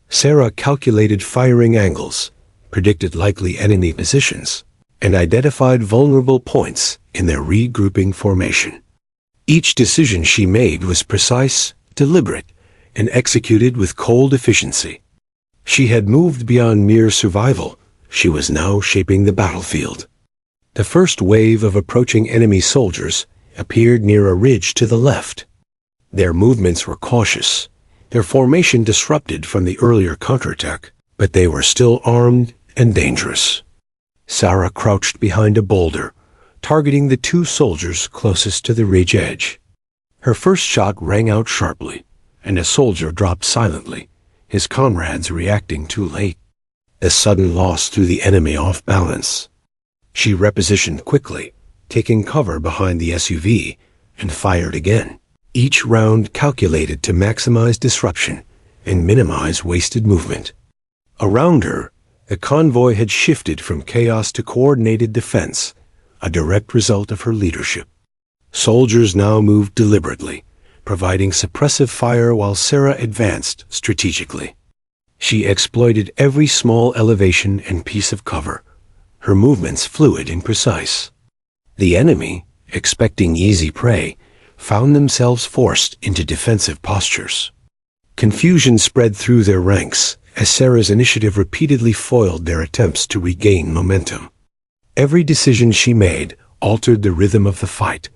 Sarah calculated firing angles, predicted likely enemy positions, and identified vulnerable points in their regrouping formation. Each decision she made was precise, deliberate, and executed with cold efficiency. She had moved beyond mere survival. She was now shaping the battlefield. The first wave of approaching enemy soldiers appeared near a ridge to the left. Their movements were cautious, their formation disrupted from the earlier counterattack, but they were still armed and dangerous. Sarah crouched behind a boulder, targeting the two soldiers closest to the ridge edge. Her first shot rang out sharply, and a soldier dropped silently, his comrades reacting too late. A sudden loss threw the enemy off balance. She repositioned quickly, taking cover behind the SUV, and fired again, each round calculated to maximize disruption and minimize wasted movement. Around her, the convoy had shifted from chaos to coordinated defense, a direct result of her leadership. Soldiers now moved deliberately, providing suppressive fire while Sarah advanced strategically. She exploited every small elevation and piece of cover, her movements fluid and precise. The enemy, expecting easy prey, found themselves forced into defensive postures. Confusion spread through their ranks as Sarah's initiative repeatedly foiled their attempts to regain momentum. Every decision she made altered the rhythm of the fight,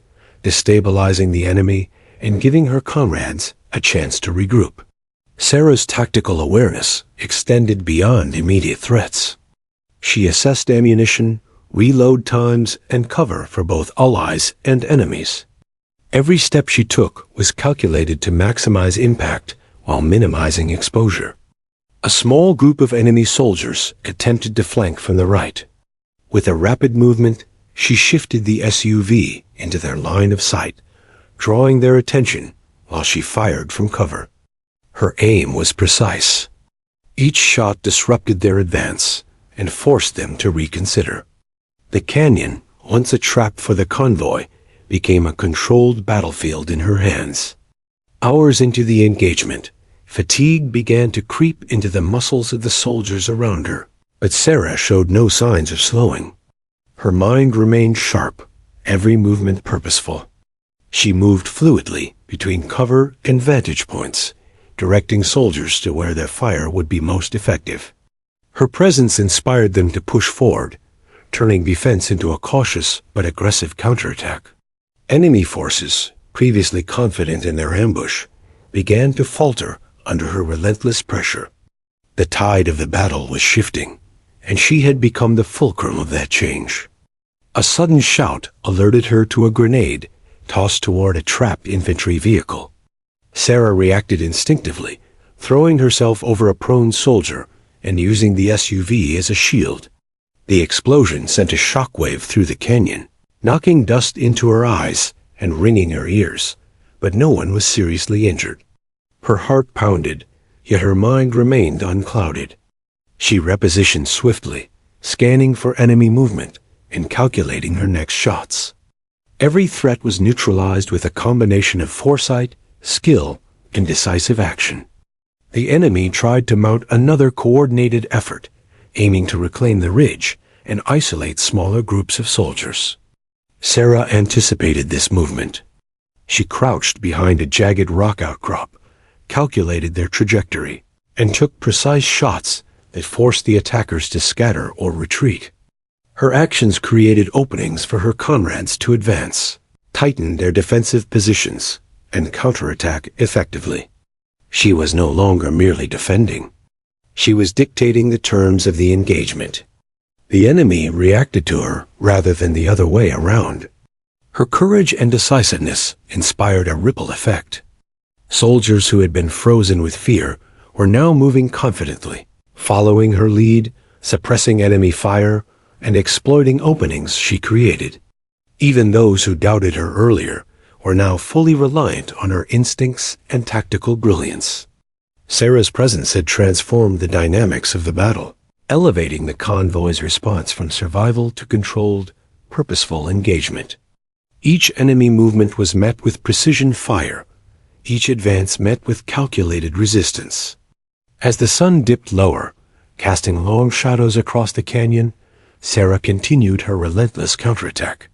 destabilizing the enemy and giving her comrades a chance to regroup. Sarah's tactical awareness extended beyond immediate threats. She assessed ammunition, reload times, and cover for both allies and enemies. Every step she took was calculated to maximize impact while minimizing exposure. A small group of enemy soldiers attempted to flank from the right. With a rapid movement, she shifted the SUV into their line of sight, drawing their attention while she fired from cover. Her aim was precise. Each shot disrupted their advance and forced them to reconsider. The canyon, once a trap for the convoy, became a controlled battlefield in her hands. Hours into the engagement, fatigue began to creep into the muscles of the soldiers around her, but Sarah showed no signs of slowing. Her mind remained sharp, every movement purposeful. She moved fluidly between cover and vantage points, directing soldiers to where their fire would be most effective. Her presence inspired them to push forward, turning defense into a cautious but aggressive counterattack. Enemy forces, previously confident in their ambush, began to falter under her relentless pressure. The tide of the battle was shifting, and she had become the fulcrum of that change. A sudden shout alerted her to a grenade tossed toward a trapped infantry vehicle. Sarah reacted instinctively, throwing herself over a prone soldier and using the SUV as a shield. The explosion sent a shockwave through the canyon, knocking dust into her eyes and ringing her ears, but no one was seriously injured. Her heart pounded, yet her mind remained unclouded. She repositioned swiftly, scanning for enemy movement and calculating her next shots. Every threat was neutralized with a combination of foresight, skill, and decisive action. The enemy tried to mount another coordinated effort, aiming to reclaim the ridge and isolate smaller groups of soldiers. Sarah anticipated this movement. She crouched behind a jagged rock outcrop, calculated their trajectory, and took precise shots that forced the attackers to scatter or retreat. Her actions created openings for her comrades to advance, tighten their defensive positions, and counterattack effectively. She was no longer merely defending. She was dictating the terms of the engagement. The enemy reacted to her rather than the other way around. Her courage and decisiveness inspired a ripple effect. Soldiers who had been frozen with fear were now moving confidently, following her lead, suppressing enemy fire, and exploiting openings she created. Even those who doubted her earlier were now fully reliant on her instincts and tactical brilliance. Sarah's presence had transformed the dynamics of the battle, elevating the convoy's response from survival to controlled, purposeful engagement. Each enemy movement was met with precision fire, each advance met with calculated resistance. As the sun dipped lower, casting long shadows across the canyon, Sarah continued her relentless counterattack.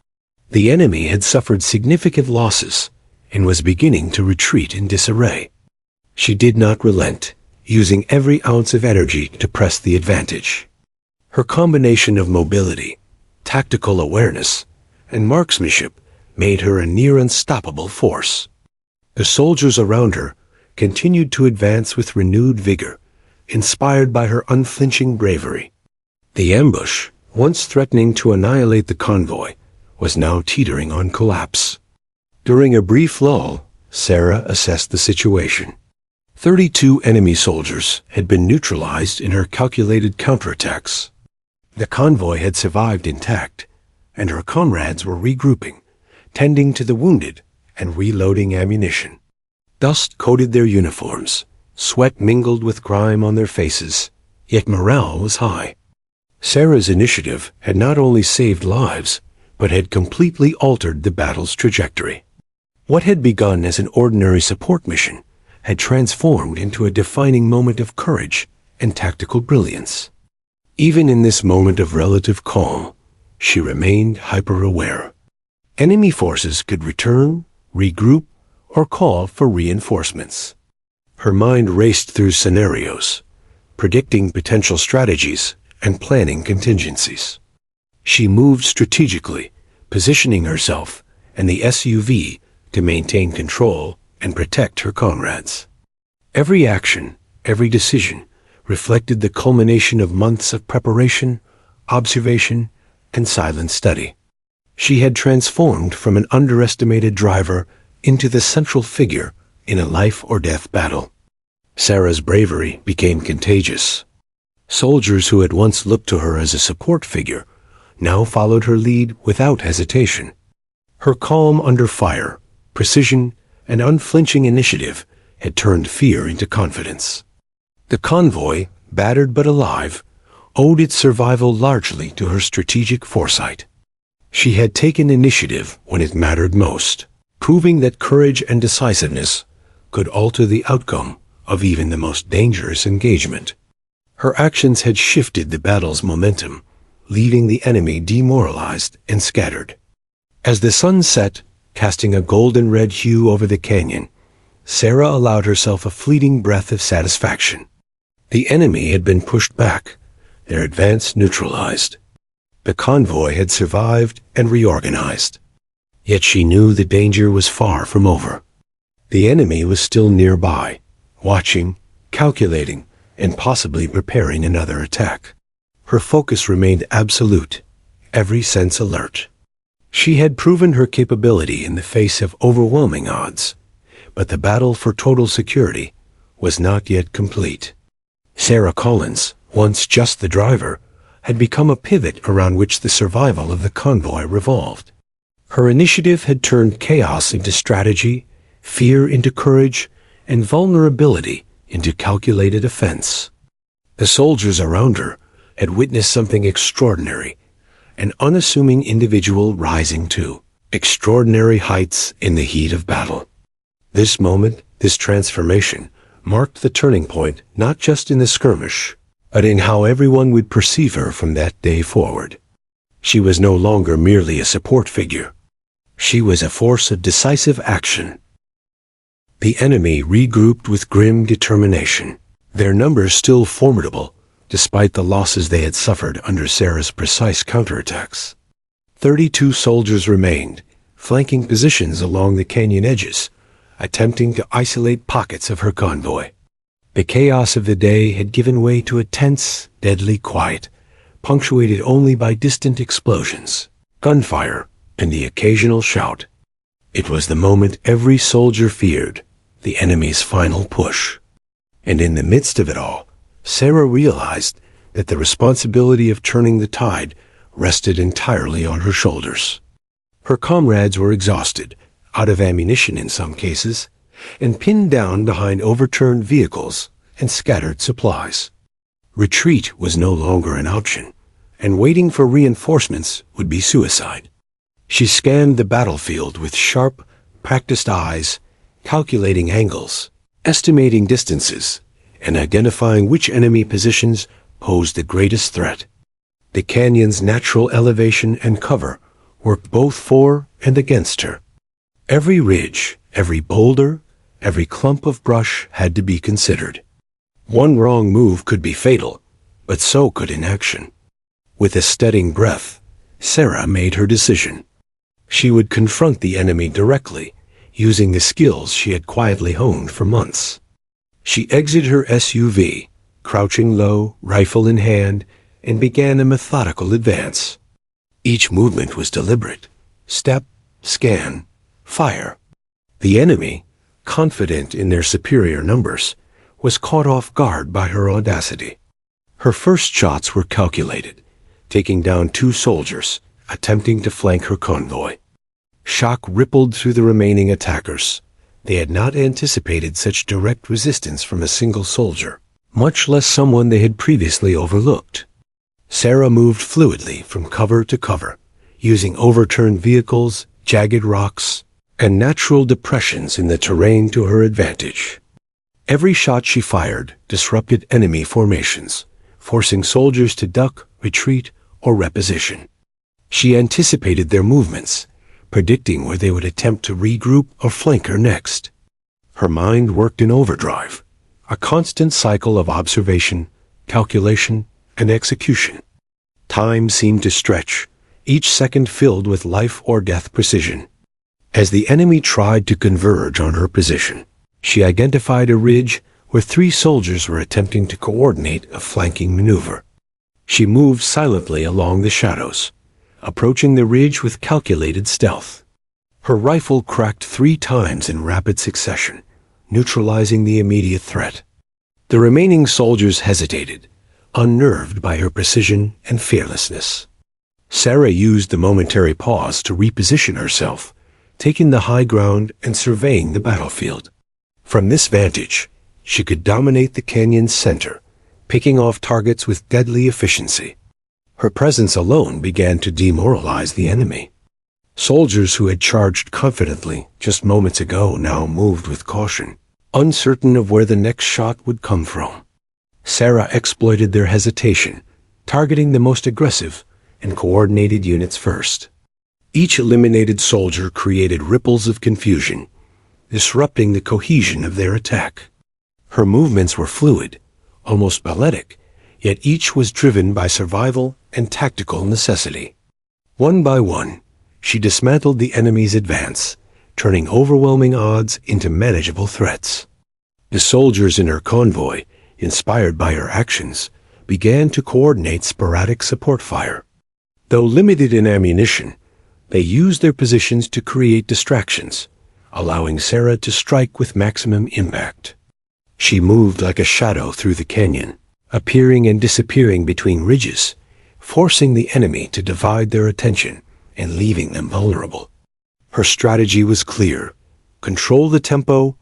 The enemy had suffered significant losses and was beginning to retreat in disarray. She did not relent, using every ounce of energy to press the advantage. Her combination of mobility, tactical awareness, and marksmanship made her a near unstoppable force. The soldiers around her continued to advance with renewed vigor, inspired by her unflinching bravery. The ambush, once threatening to annihilate the convoy, was now teetering on collapse. During a brief lull, Sarah assessed the situation. 32 enemy soldiers had been neutralized in her calculated counterattacks. The convoy had survived intact, and her comrades were regrouping, tending to the wounded and reloading ammunition. Dust coated their uniforms, sweat mingled with grime on their faces, yet morale was high. Sarah's initiative had not only saved lives, but had completely altered the battle's trajectory. What had begun as an ordinary support mission had transformed into a defining moment of courage and tactical brilliance. Even in this moment of relative calm, she remained hyper-aware. Enemy forces could return, regroup, or call for reinforcements. Her mind raced through scenarios, predicting potential strategies and planning contingencies. She moved strategically, positioning herself and the SUV to maintain control and protect her comrades. Every action, every decision, reflected the culmination of months of preparation, observation, and silent study. She had transformed from an underestimated driver into the central figure in a life-or-death battle. Sarah's bravery became contagious. Soldiers who had once looked to her as a support figure now followed her lead without hesitation. Her calm under fire, precision, and unflinching initiative had turned fear into confidence. The convoy, battered but alive, owed its survival largely to her strategic foresight. She had taken initiative when it mattered most, proving that courage and decisiveness could alter the outcome of even the most dangerous engagement. Her actions had shifted the battle's momentum, leaving the enemy demoralized and scattered. As the sun set, casting a golden-red hue over the canyon, Sarah allowed herself a fleeting breath of satisfaction. The enemy had been pushed back, their advance neutralized. The convoy had survived and reorganized. Yet she knew the danger was far from over. The enemy was still nearby, watching, calculating, and possibly preparing another attack. Her focus remained absolute, every sense alert. She had proven her capability in the face of overwhelming odds, but the battle for total security was not yet complete. Sarah Collins, once just the driver, had become a pivot around which the survival of the convoy revolved. Her initiative had turned chaos into strategy, fear into courage, and vulnerability into calculated offense. The soldiers around her had witnessed something extraordinary, an unassuming individual rising to extraordinary heights in the heat of battle. This moment, this transformation, marked the turning point not just in the skirmish, but in how everyone would perceive her from that day forward. She was no longer merely a support figure. She was a force of decisive action. The enemy regrouped with grim determination, their numbers still formidable, despite the losses they had suffered under Sarah's precise counterattacks. 32 soldiers remained, flanking positions along the canyon edges, attempting to isolate pockets of her convoy. The chaos of the day had given way to a tense, deadly quiet, punctuated only by distant explosions, gunfire, and the occasional shout. It was the moment every soldier feared, the enemy's final push. And in the midst of it all, Sarah realized that the responsibility of turning the tide rested entirely on her shoulders. Her comrades were exhausted, out of ammunition in some cases, and pinned down behind overturned vehicles and scattered supplies. Retreat was no longer an option, and waiting for reinforcements would be suicide. She scanned the battlefield with sharp, practiced eyes, calculating angles, estimating distances, and identifying which enemy positions posed the greatest threat. The canyon's natural elevation and cover worked both for and against her. Every ridge, every boulder, every clump of brush had to be considered. One wrong move could be fatal, but so could inaction. With a steadying breath, Sarah made her decision. She would confront the enemy directly, using the skills she had quietly honed for months. She exited her SUV, crouching low, rifle in hand, and began a methodical advance. Each movement was deliberate. Step, scan, fire. The enemy, confident in their superior numbers, was caught off guard by her audacity. Her first shots were calculated, taking down 2 soldiers, attempting to flank her convoy. Shock rippled through the remaining attackers. They had not anticipated such direct resistance from a single soldier, much less someone they had previously overlooked. Sarah moved fluidly from cover to cover, using overturned vehicles, jagged rocks, and natural depressions in the terrain to her advantage. Every shot she fired disrupted enemy formations, forcing soldiers to duck, retreat, or reposition. She anticipated their movements, predicting where they would attempt to regroup or flank her next. Her mind worked in overdrive, a constant cycle of observation, calculation, and execution. Time seemed to stretch, each second filled with life or death precision. As the enemy tried to converge on her position, she identified a ridge where 3 soldiers were attempting to coordinate a flanking maneuver. She moved silently along the shadows, approaching the ridge with calculated stealth. Her rifle cracked 3 times in rapid succession, neutralizing the immediate threat. The remaining soldiers hesitated, unnerved by her precision and fearlessness. Sarah used the momentary pause to reposition herself, taking the high ground and surveying the battlefield. From this vantage, she could dominate the canyon's center, picking off targets with deadly efficiency. Her presence alone began to demoralize the enemy. Soldiers who had charged confidently just moments ago now moved with caution, uncertain of where the next shot would come from. Sarah exploited their hesitation, targeting the most aggressive and coordinated units first. Each eliminated soldier created ripples of confusion, disrupting the cohesion of their attack. Her movements were fluid, almost balletic, yet each was driven by survival and tactical necessity. One by one, she dismantled the enemy's advance, turning overwhelming odds into manageable threats. The soldiers in her convoy, inspired by her actions, began to coordinate sporadic support fire. Though limited in ammunition, they used their positions to create distractions, allowing Sarah to strike with maximum impact. She moved like a shadow through the canyon, appearing and disappearing between ridges, forcing the enemy to divide their attention and leaving them vulnerable. Her strategy was clear: control the tempo,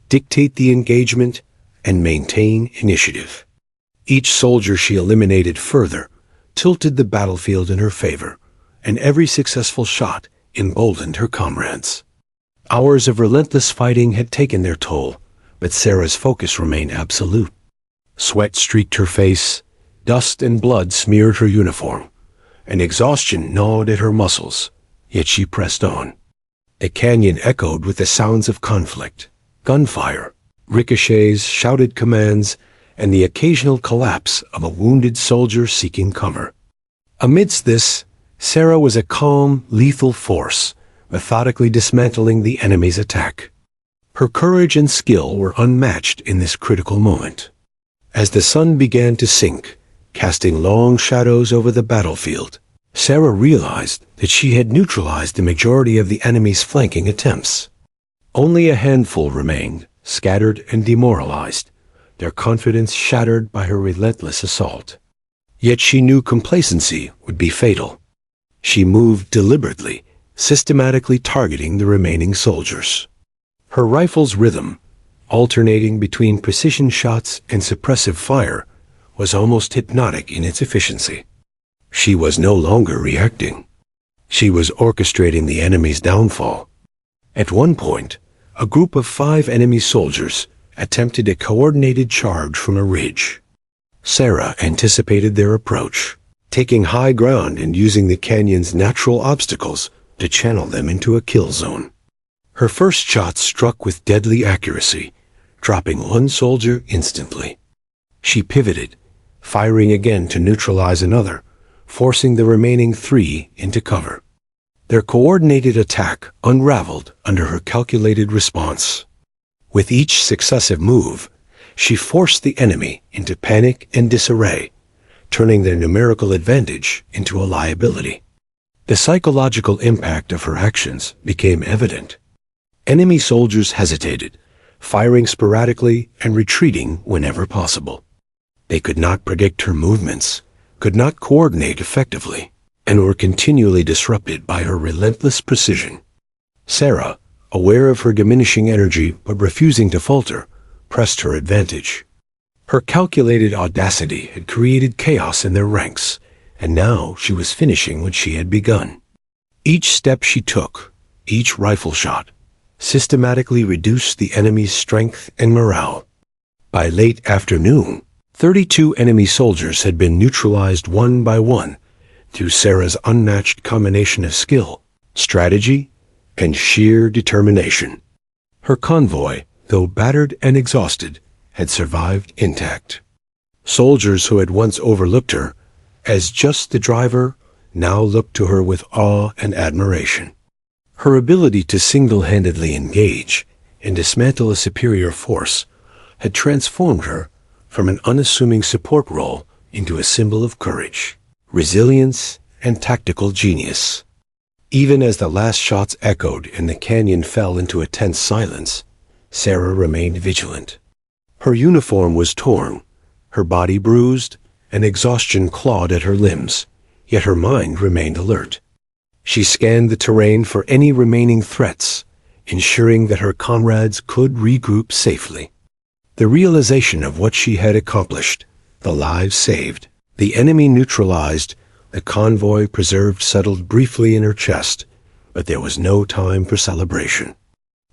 dictate the engagement, and maintain initiative. Each soldier she eliminated further tilted the battlefield in her favor, and every successful shot emboldened her comrades. Hours of relentless fighting had taken their toll, but Sarah's focus remained absolute. Sweat streaked her face, dust and blood smeared her uniform, and exhaustion gnawed at her muscles, yet she pressed on. The canyon echoed with the sounds of conflict, gunfire, ricochets, shouted commands, and the occasional collapse of a wounded soldier seeking cover. Amidst this, Sarah was a calm, lethal force, methodically dismantling the enemy's attack. Her courage and skill were unmatched in this critical moment. As the sun began to sink, casting long shadows over the battlefield, Sarah realized that she had neutralized the majority of the enemy's flanking attempts. Only a handful remained, scattered and demoralized, their confidence shattered by her relentless assault. Yet she knew complacency would be fatal. She moved deliberately, systematically targeting the remaining soldiers. Her rifle's rhythm, alternating between precision shots and suppressive fire, was almost hypnotic in its efficiency. She was no longer reacting. She was orchestrating the enemy's downfall. At one point, a group of 5 enemy soldiers attempted a coordinated charge from a ridge. Sarah anticipated their approach, taking high ground and using the canyon's natural obstacles to channel them into a kill zone. Her first shot struck with deadly accuracy, dropping 1 soldier instantly. She pivoted, firing again to neutralize another, forcing the remaining 3 into cover. Their coordinated attack unraveled under her calculated response. With each successive move, she forced the enemy into panic and disarray, turning their numerical advantage into a liability. The psychological impact of her actions became evident. Enemy soldiers hesitated, firing sporadically and retreating whenever possible. They could not predict her movements, could not coordinate effectively, and were continually disrupted by her relentless precision. Sarah, aware of her diminishing energy but refusing to falter, pressed her advantage. Her calculated audacity had created chaos in their ranks, and now she was finishing what she had begun. Each step she took, each rifle shot, systematically reduced the enemy's strength and morale. By late afternoon, 32 enemy soldiers had been neutralized one by one through Sarah's unmatched combination of skill, strategy, and sheer determination. Her convoy, though battered and exhausted, had survived intact. Soldiers who had once overlooked her as just the driver now looked to her with awe and admiration. Her ability to single-handedly engage and dismantle a superior force had transformed her from an unassuming support role into a symbol of courage, resilience, and tactical genius. Even as the last shots echoed and the canyon fell into a tense silence, Sarah remained vigilant. Her uniform was torn, her body bruised, and exhaustion clawed at her limbs, yet her mind remained alert. She scanned the terrain for any remaining threats, ensuring that her comrades could regroup safely. The realization of what she had accomplished, the lives saved, the enemy neutralized, the convoy preserved settled briefly in her chest, but there was no time for celebration.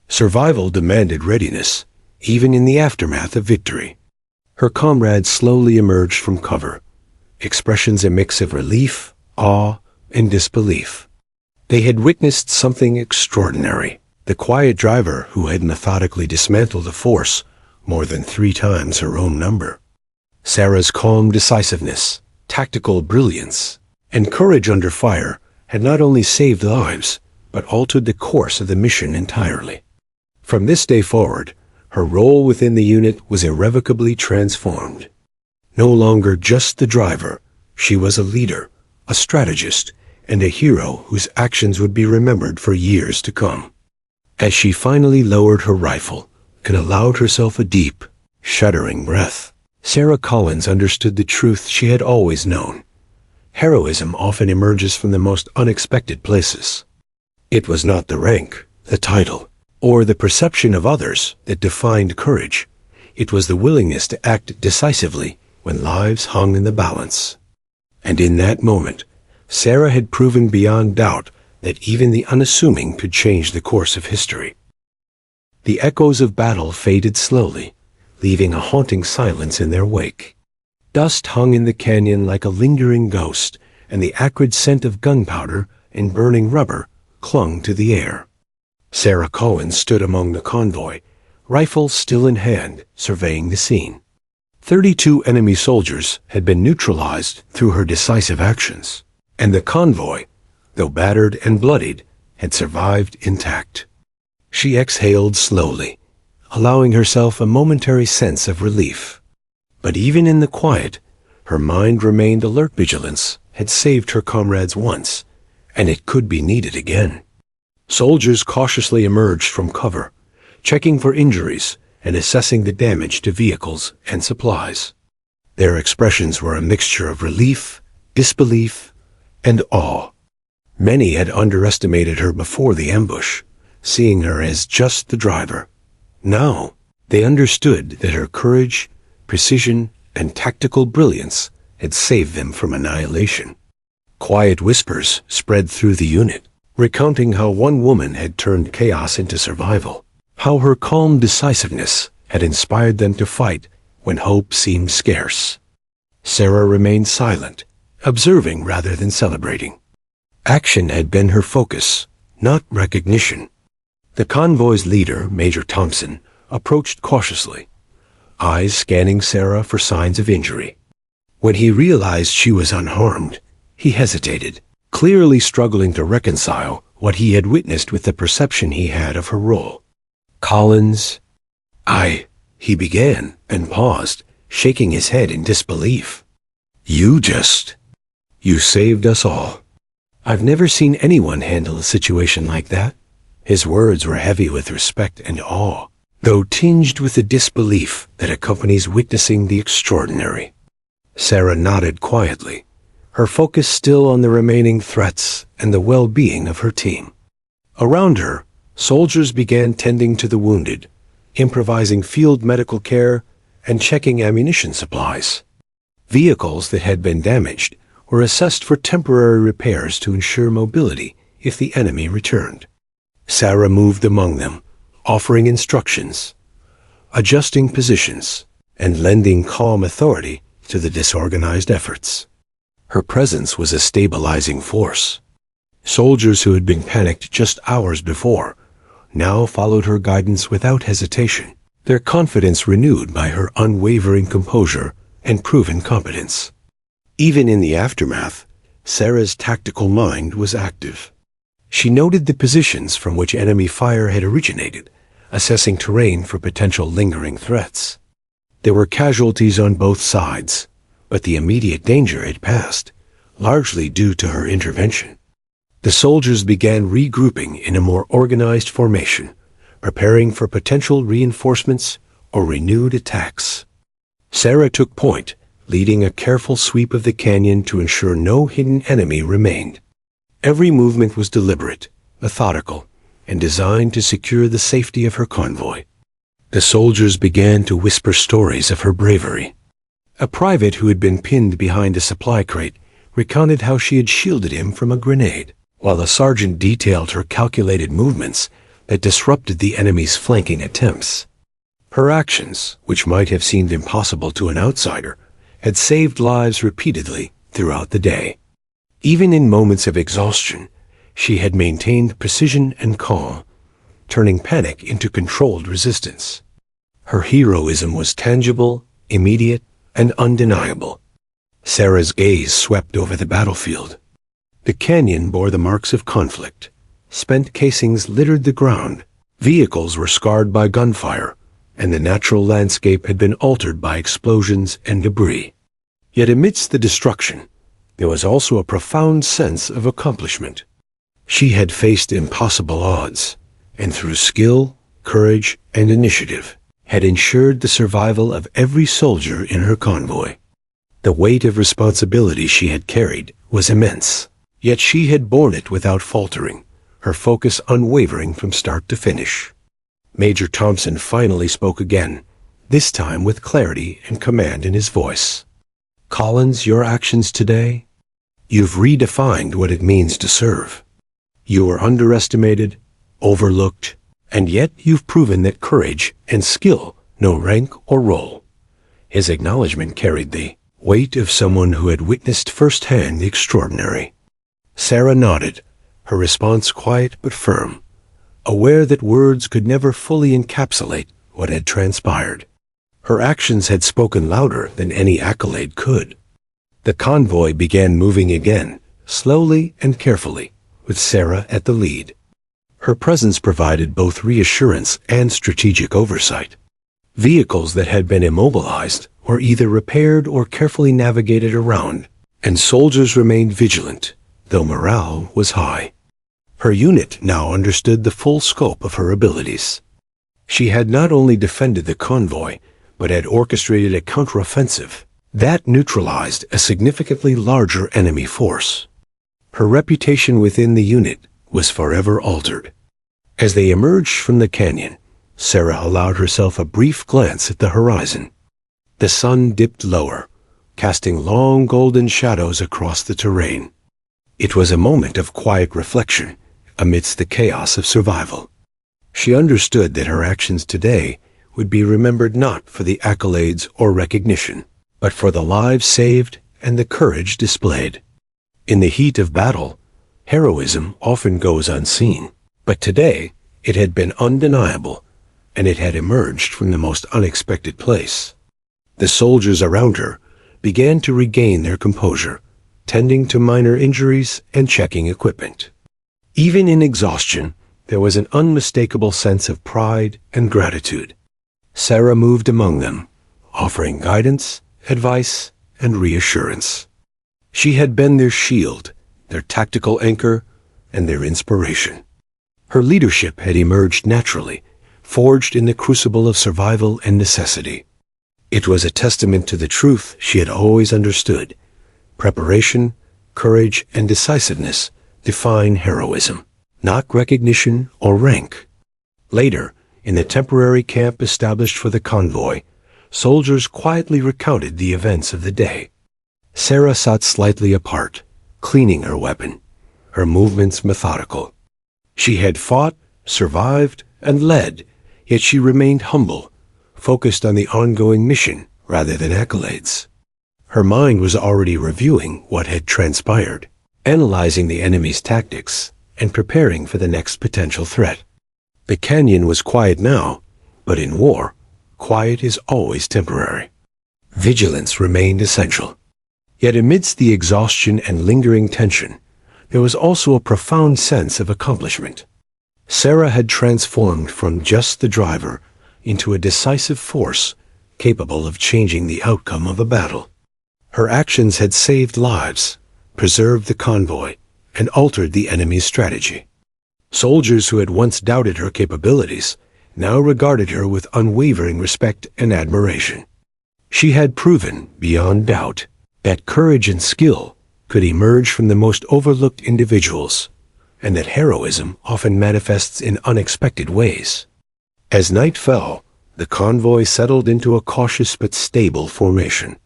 Survival demanded readiness, even in the aftermath of victory. Her comrades slowly emerged from cover, expressions a mix of relief, awe, and disbelief. They had witnessed something extraordinary. The quiet driver who had methodically dismantled a force more than 3 times her own number. Sarah's calm decisiveness, tactical brilliance, and courage under fire had not only saved lives, but altered the course of the mission entirely. From this day forward, her role within the unit was irrevocably transformed. No longer just the driver, she was a leader, a strategist, and a hero whose actions would be remembered for years to come. As she finally lowered her rifle and allowed herself a deep, shuddering breath, Sarah Collins understood the truth she had always known. Heroism often emerges from the most unexpected places. It was not the rank, the title, or the perception of others that defined courage. It was the willingness to act decisively when lives hung in the balance. And in that moment, Sarah had proven beyond doubt that even the unassuming could change the course of history. The echoes of battle faded slowly, leaving a haunting silence in their wake. Dust hung in the canyon like a lingering ghost, and the acrid scent of gunpowder and burning rubber clung to the air. Sarah Collins stood among the convoy, rifle still in hand, surveying the scene. 32 enemy soldiers had been neutralized through her decisive actions, and the convoy, though battered and bloodied, had survived intact. She exhaled slowly, allowing herself a momentary sense of relief. But even in the quiet, her mind remained alert. Vigilance had saved her comrades once, and it could be needed again. Soldiers cautiously emerged from cover, checking for injuries and assessing the damage to vehicles and supplies. Their expressions were a mixture of relief, disbelief, and awe. Many had underestimated her before the ambush, seeing her as just the driver. Now, they understood that her courage, precision, and tactical brilliance had saved them from annihilation. Quiet whispers spread through the unit, recounting how one woman had turned chaos into survival, how her calm decisiveness had inspired them to fight when hope seemed scarce. Sarah remained silent, observing rather than celebrating. Action had been her focus, not recognition. The convoy's leader, Major Thompson, approached cautiously, eyes scanning Sarah for signs of injury. When he realized she was unharmed, he hesitated, clearly struggling to reconcile what he had witnessed with the perception he had of her role. Collins, he began, and paused, shaking his head in disbelief. You saved us all. I've never seen anyone handle a situation like that. His words were heavy with respect and awe. though tinged with the disbelief that accompanies witnessing the extraordinary. Sarah nodded quietly, her focus still on the remaining threats and the well-being of her team. Around her, soldiers began tending to the wounded, improvising field medical care and checking ammunition supplies. Vehicles that had been damaged were assessed for temporary repairs to ensure mobility if the enemy returned. Sarah moved among them, offering instructions, adjusting positions, and lending calm authority to the disorganized efforts. Her presence was a stabilizing force. Soldiers who had been panicked just hours before now followed her guidance without hesitation, their confidence renewed by her unwavering composure and proven competence. Even in the aftermath, Sarah's tactical mind was active. She noted the positions from which enemy fire had originated, assessing terrain for potential lingering threats. There were casualties on both sides, but the immediate danger had passed, largely due to her intervention. The soldiers began regrouping in a more organized formation, preparing for potential reinforcements or renewed attacks. Sarah took point, leading a careful sweep of the canyon to ensure no hidden enemy remained. Every movement was deliberate, methodical, and designed to secure the safety of her convoy. The soldiers began to whisper stories of her bravery. A private who had been pinned behind a supply crate recounted how she had shielded him from a grenade, while a sergeant detailed her calculated movements that disrupted the enemy's flanking attempts. Her actions, which might have seemed impossible to an outsider, had saved lives repeatedly throughout the day. Even in moments of exhaustion, she had maintained precision and calm, turning panic into controlled resistance. Her heroism was tangible, immediate, and undeniable. Sarah's gaze swept over the battlefield. The canyon bore the marks of conflict. Spent casings littered the ground, vehicles were scarred by gunfire, and the natural landscape had been altered by explosions and debris. Yet amidst the destruction, there was also a profound sense of accomplishment. She had faced impossible odds, and through skill, courage, and initiative, had ensured the survival of every soldier in her convoy. The weight of responsibility she had carried was immense, yet she had borne it without faltering, her focus unwavering from start to finish. Major Thompson finally spoke again, this time with clarity and command in his voice. "Collins, your actions today? You've redefined what it means to serve. You were underestimated, overlooked, and yet you've proven that courage and skill know rank or role." His acknowledgment carried the weight of someone who had witnessed firsthand the extraordinary. Sarah nodded, her response quiet but firm, aware that words could never fully encapsulate what had transpired. Her actions had spoken louder than any accolade could. The convoy began moving again, slowly and carefully, with Sarah at the lead. Her presence provided both reassurance and strategic oversight. Vehicles that had been immobilized were either repaired or carefully navigated around, and soldiers remained vigilant, though morale was high. Her unit now understood the full scope of her abilities. She had not only defended the convoy, but had orchestrated a counteroffensive that neutralized a significantly larger enemy force. Her reputation within the unit was forever altered. As they emerged from the canyon, Sarah allowed herself a brief glance at the horizon. The sun dipped lower, casting long golden shadows across the terrain. It was a moment of quiet reflection amidst the chaos of survival. She understood that her actions today would be remembered not for the accolades or recognition, but for the lives saved and the courage displayed. In the heat of battle, heroism often goes unseen, but today it had been undeniable, and it had emerged from the most unexpected place. The soldiers around her began to regain their composure, tending to minor injuries and checking equipment. Even in exhaustion, there was an unmistakable sense of pride and gratitude. Sarah moved among them, offering guidance, advice, and reassurance. She had been their shield, their tactical anchor, and their inspiration. Her leadership had emerged naturally forged in the crucible of survival and necessity. It was a testament to the truth she had always understood. Preparation, courage, and decisiveness define heroism, not recognition or rank. Later, in the temporary camp established for the convoy, soldiers quietly recounted the events of the day. Sarah sat slightly apart, cleaning her weapon, her movements methodical. She had fought, survived, and led, yet she remained humble, focused on the ongoing mission rather than accolades. Her mind was already reviewing what had transpired, analyzing the enemy's tactics, and preparing for the next potential threat. The canyon was quiet now, but in war, quiet is always temporary. Vigilance remained essential. Yet amidst the exhaustion and lingering tension, there was also a profound sense of accomplishment. Sarah had transformed from just the driver into a decisive force capable of changing the outcome of a battle. Her actions had saved lives, preserved the convoy, and altered the enemy's strategy. Soldiers who had once doubted her capabilities now regarded her with unwavering respect and admiration. She had proven, beyond doubt, that courage and skill could emerge from the most overlooked individuals, and that heroism often manifests in unexpected ways. As night fell, the convoy settled into a cautious but stable formation.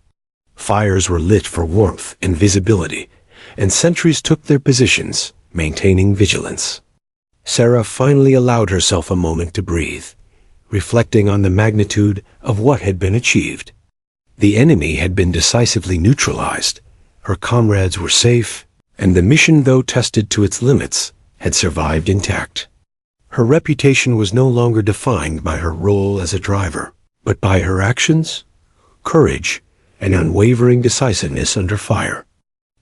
Fires were lit for warmth and visibility, and sentries took their positions, maintaining vigilance. Sarah finally allowed herself a moment to breathe, reflecting on the magnitude of what had been achieved. The enemy had been decisively neutralized, her comrades were safe, and the mission, though tested to its limits, had survived intact. Her reputation was no longer defined by her role as a driver, but by her actions, courage, and unwavering decisiveness under fire.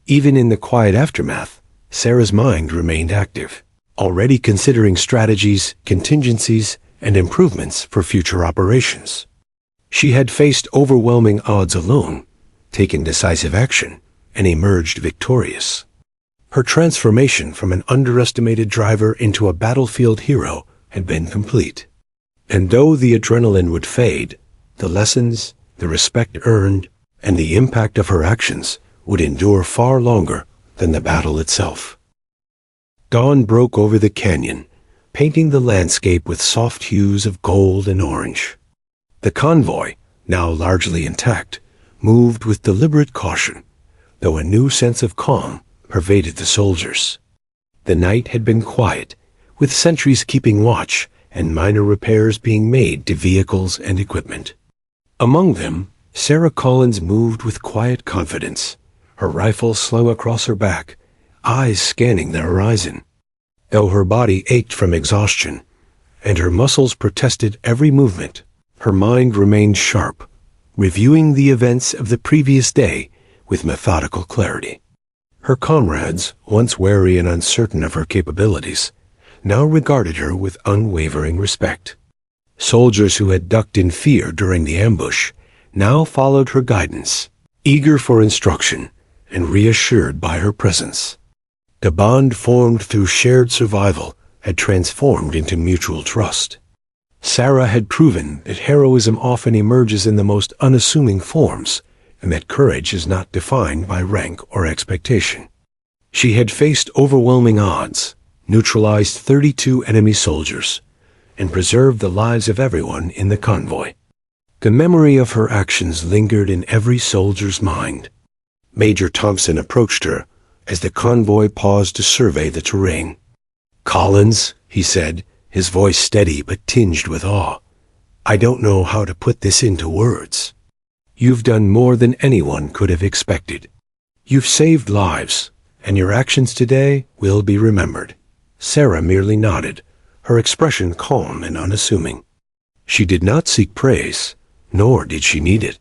Even in the quiet aftermath, Sarah's mind remained active, already considering strategies, contingencies, and improvements for future operations. She had faced overwhelming odds alone, taken decisive action, and emerged victorious. Her transformation from an underestimated driver into a battlefield hero had been complete. And though the adrenaline would fade, the lessons, the respect earned, and the impact of her actions would endure far longer than the battle itself. Dawn broke over the canyon, painting the landscape with soft hues of gold and orange. The convoy, now largely intact, moved with deliberate caution, though a new sense of calm pervaded the soldiers. The night had been quiet, with sentries keeping watch and minor repairs being made to vehicles and equipment. Among them, Sarah Collins moved with quiet confidence, her rifle slung across her back, eyes scanning the horizon. Though her body ached from exhaustion, and her muscles protested every movement, her mind remained sharp, reviewing the events of the previous day with methodical clarity. Her comrades, once wary and uncertain of her capabilities, now regarded her with unwavering respect. Soldiers who had ducked in fear during the ambush now followed her guidance, eager for instruction and reassured by her presence. The bond formed through shared survival had transformed into mutual trust. Sarah had proven that heroism often emerges in the most unassuming forms, and that courage is not defined by rank or expectation. She had faced overwhelming odds, neutralized 32 enemy soldiers, and preserved the lives of everyone in the convoy. The memory of her actions lingered in every soldier's mind. Major Thompson approached her as the convoy paused to survey the terrain. "Collins," he said, his voice steady but tinged with awe, "I don't know how to put this into words. You've done more than anyone could have expected. You've saved lives, and your actions today will be remembered." Sarah merely nodded, her expression calm and unassuming. She did not seek praise, nor did she need it.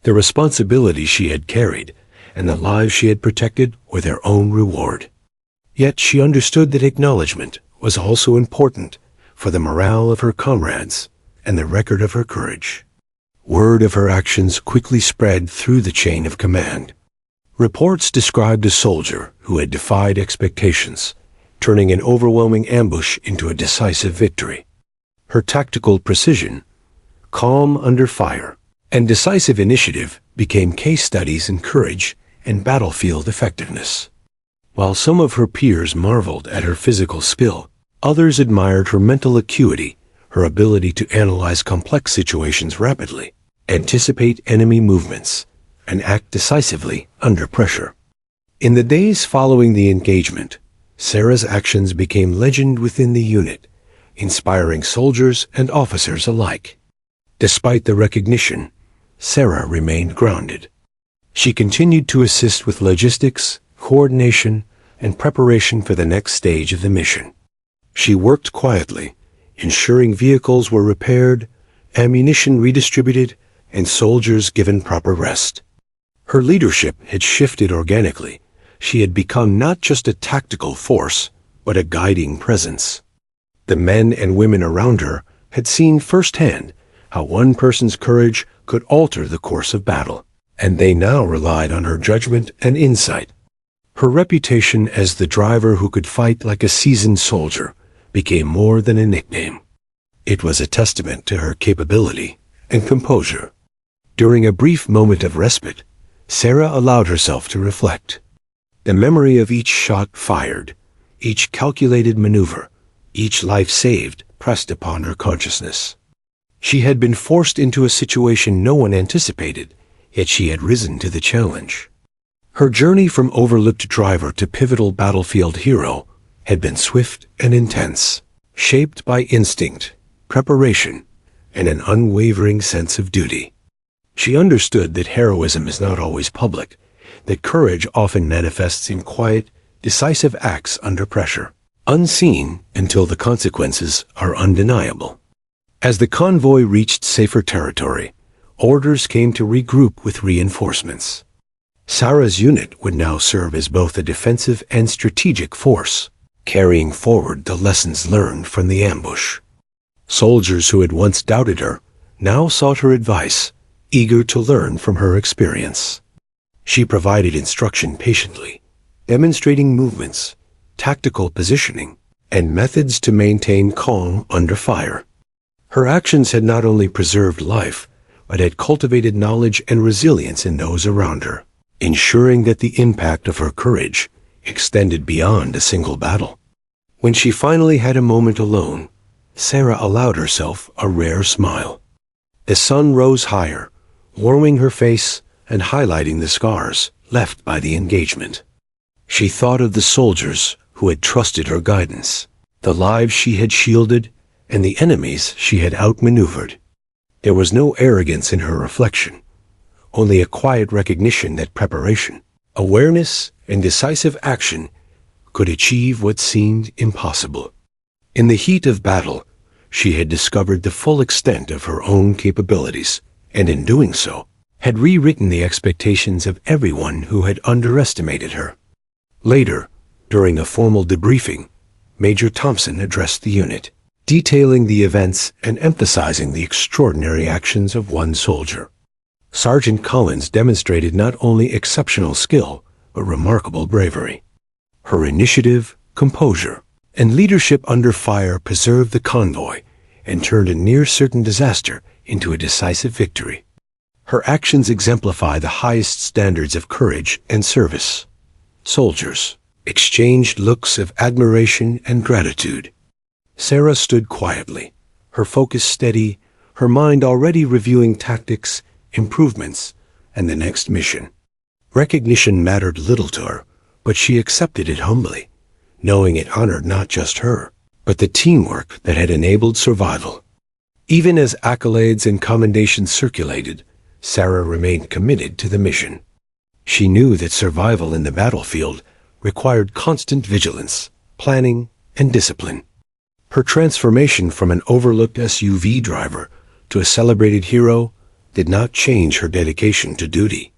The responsibility she had carried and the lives she had protected were their own reward. Yet she understood that acknowledgement was also important for the morale of her comrades and the record of her courage. Word of her actions quickly spread through the chain of command. Reports described a soldier who had defied expectations, turning an overwhelming ambush into a decisive victory. Her tactical precision, calm under fire, and decisive initiative became case studies in courage and battlefield effectiveness. While some of her peers marveled at her physical skill, others admired her mental acuity, her ability to analyze complex situations rapidly, anticipate enemy movements, and act decisively under pressure. In the days following the engagement, Sarah's actions became legend within the unit, inspiring soldiers and officers alike. Despite the recognition, Sarah remained grounded. She continued to assist with logistics, coordination, and preparation for the next stage of the mission. She worked quietly, ensuring vehicles were repaired, ammunition redistributed, and soldiers given proper rest. Her leadership had shifted organically. She had become not just a tactical force, but a guiding presence. The men and women around her had seen firsthand how one person's courage could alter the course of battle, and they now relied on her judgment and insight. Her reputation as the driver who could fight like a seasoned soldier became more than a nickname. It was a testament to her capability and composure. During a brief moment of respite, Sarah allowed herself to reflect. The memory of each shot fired, each calculated maneuver, each life saved pressed upon her consciousness. She had been forced into a situation no one anticipated, yet she had risen to the challenge. Her journey from overlooked driver to pivotal battlefield hero had been swift and intense, shaped by instinct, preparation, and an unwavering sense of duty. She understood that heroism is not always public, that courage often manifests in quiet, decisive acts under pressure, unseen until the consequences are undeniable. As the convoy reached safer territory, orders came to regroup with reinforcements. Sarah's unit would now serve as both a defensive and strategic force, carrying forward the lessons learned from the ambush. Soldiers who had once doubted her now sought her advice, eager to learn from her experience. She provided instruction patiently, demonstrating movements, tactical positioning, and methods to maintain calm under fire. Her actions had not only preserved life, but had cultivated knowledge and resilience in those around her, ensuring that the impact of her courage extended beyond a single battle. When she finally had a moment alone, Sarah allowed herself a rare smile. The sun rose higher, warming her face and highlighting the scars left by the engagement. She thought of the soldiers who had trusted her guidance, the lives she had shielded, and the enemies she had outmaneuvered. There was no arrogance in her reflection, only a quiet recognition that preparation, awareness, and decisive action could achieve what seemed impossible. In the heat of battle, she had discovered the full extent of her own capabilities, and in doing so, had rewritten the expectations of everyone who had underestimated her. Later, during a formal debriefing, Major Thompson addressed the unit, detailing the events and emphasizing the extraordinary actions of one soldier. Sergeant Collins demonstrated not only exceptional skill, but remarkable bravery. Her initiative, composure, and leadership under fire preserved the convoy and turned a near-certain disaster into a decisive victory. Her actions exemplify the highest standards of courage and service. Soldiers exchanged looks of admiration and gratitude. Sarah stood quietly, her focus steady, her mind already reviewing tactics, improvements, and the next mission. Recognition mattered little to her, but she accepted it humbly, knowing it honored not just her, but the teamwork that had enabled survival. Even as accolades and commendations circulated, Sarah remained committed to the mission. She knew that survival in the battlefield required constant vigilance, planning, and discipline. Her transformation from an overlooked SUV driver to a celebrated hero did not change her dedication to duty.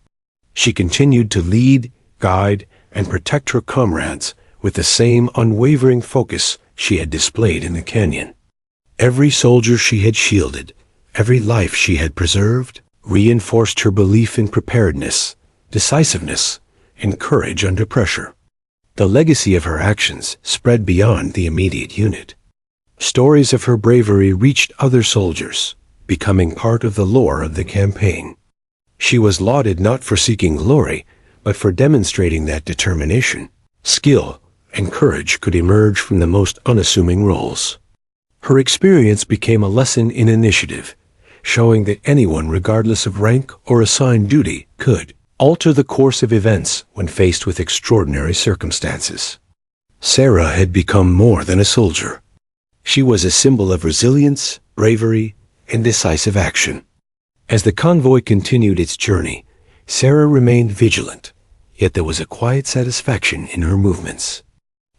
She continued to lead, guide, and protect her comrades with the same unwavering focus she had displayed in the canyon. Every soldier she had shielded, every life she had preserved, reinforced her belief in preparedness, decisiveness, and courage under pressure. The legacy of her actions spread beyond the immediate unit. Stories of her bravery reached other soldiers, becoming part of the lore of the campaign. She was lauded not for seeking glory, but for demonstrating that determination, skill, and courage could emerge from the most unassuming roles. Her experience became a lesson in initiative, showing that anyone, regardless of rank or assigned duty, could alter the course of events when faced with extraordinary circumstances. Sarah had become more than a soldier. She was a symbol of resilience, bravery, and decisive action. As the convoy continued its journey, Sarah remained vigilant, yet there was a quiet satisfaction in her movements.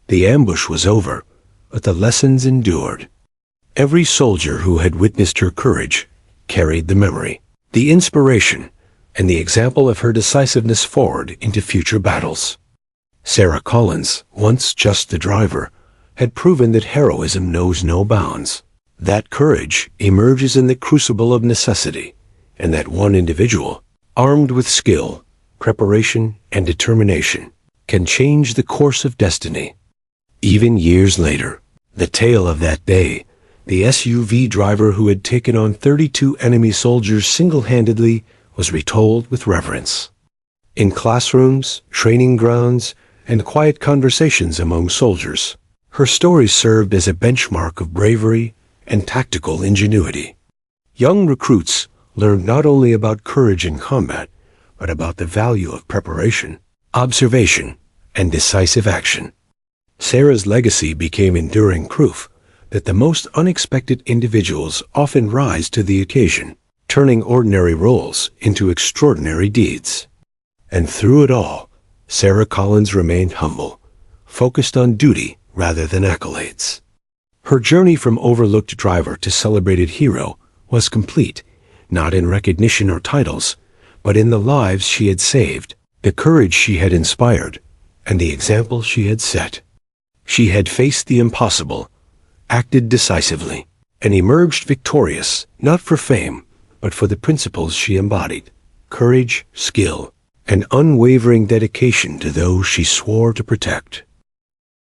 The ambush was over, but the lessons endured. Every soldier who had witnessed her courage carried the memory, the inspiration, and the example of her decisiveness forward into future battles. Sarah Collins, once just the driver, had proven that heroism knows no bounds, that courage emerges in the crucible of necessity, and that one individual, armed with skill, preparation, and determination, can change the course of destiny. Even years later, the tale of that day, the SUV driver who had taken on 32 enemy soldiers single-handedly, was retold with reverence. In classrooms, training grounds, and quiet conversations among soldiers, her story served as a benchmark of bravery and tactical ingenuity. Young recruits learned not only about courage in combat, but about the value of preparation, observation, and decisive action. Sarah's legacy became enduring proof that the most unexpected individuals often rise to the occasion, turning ordinary roles into extraordinary deeds. And through it all, Sarah Collins remained humble, focused on duty rather than accolades. Her journey from overlooked driver to celebrated hero was complete, not in recognition or titles, but in the lives she had saved, the courage she had inspired, and the example she had set. She had faced the impossible, acted decisively, and emerged victorious, not for fame, but for the principles she embodied: courage, skill, and unwavering dedication to those she swore to protect.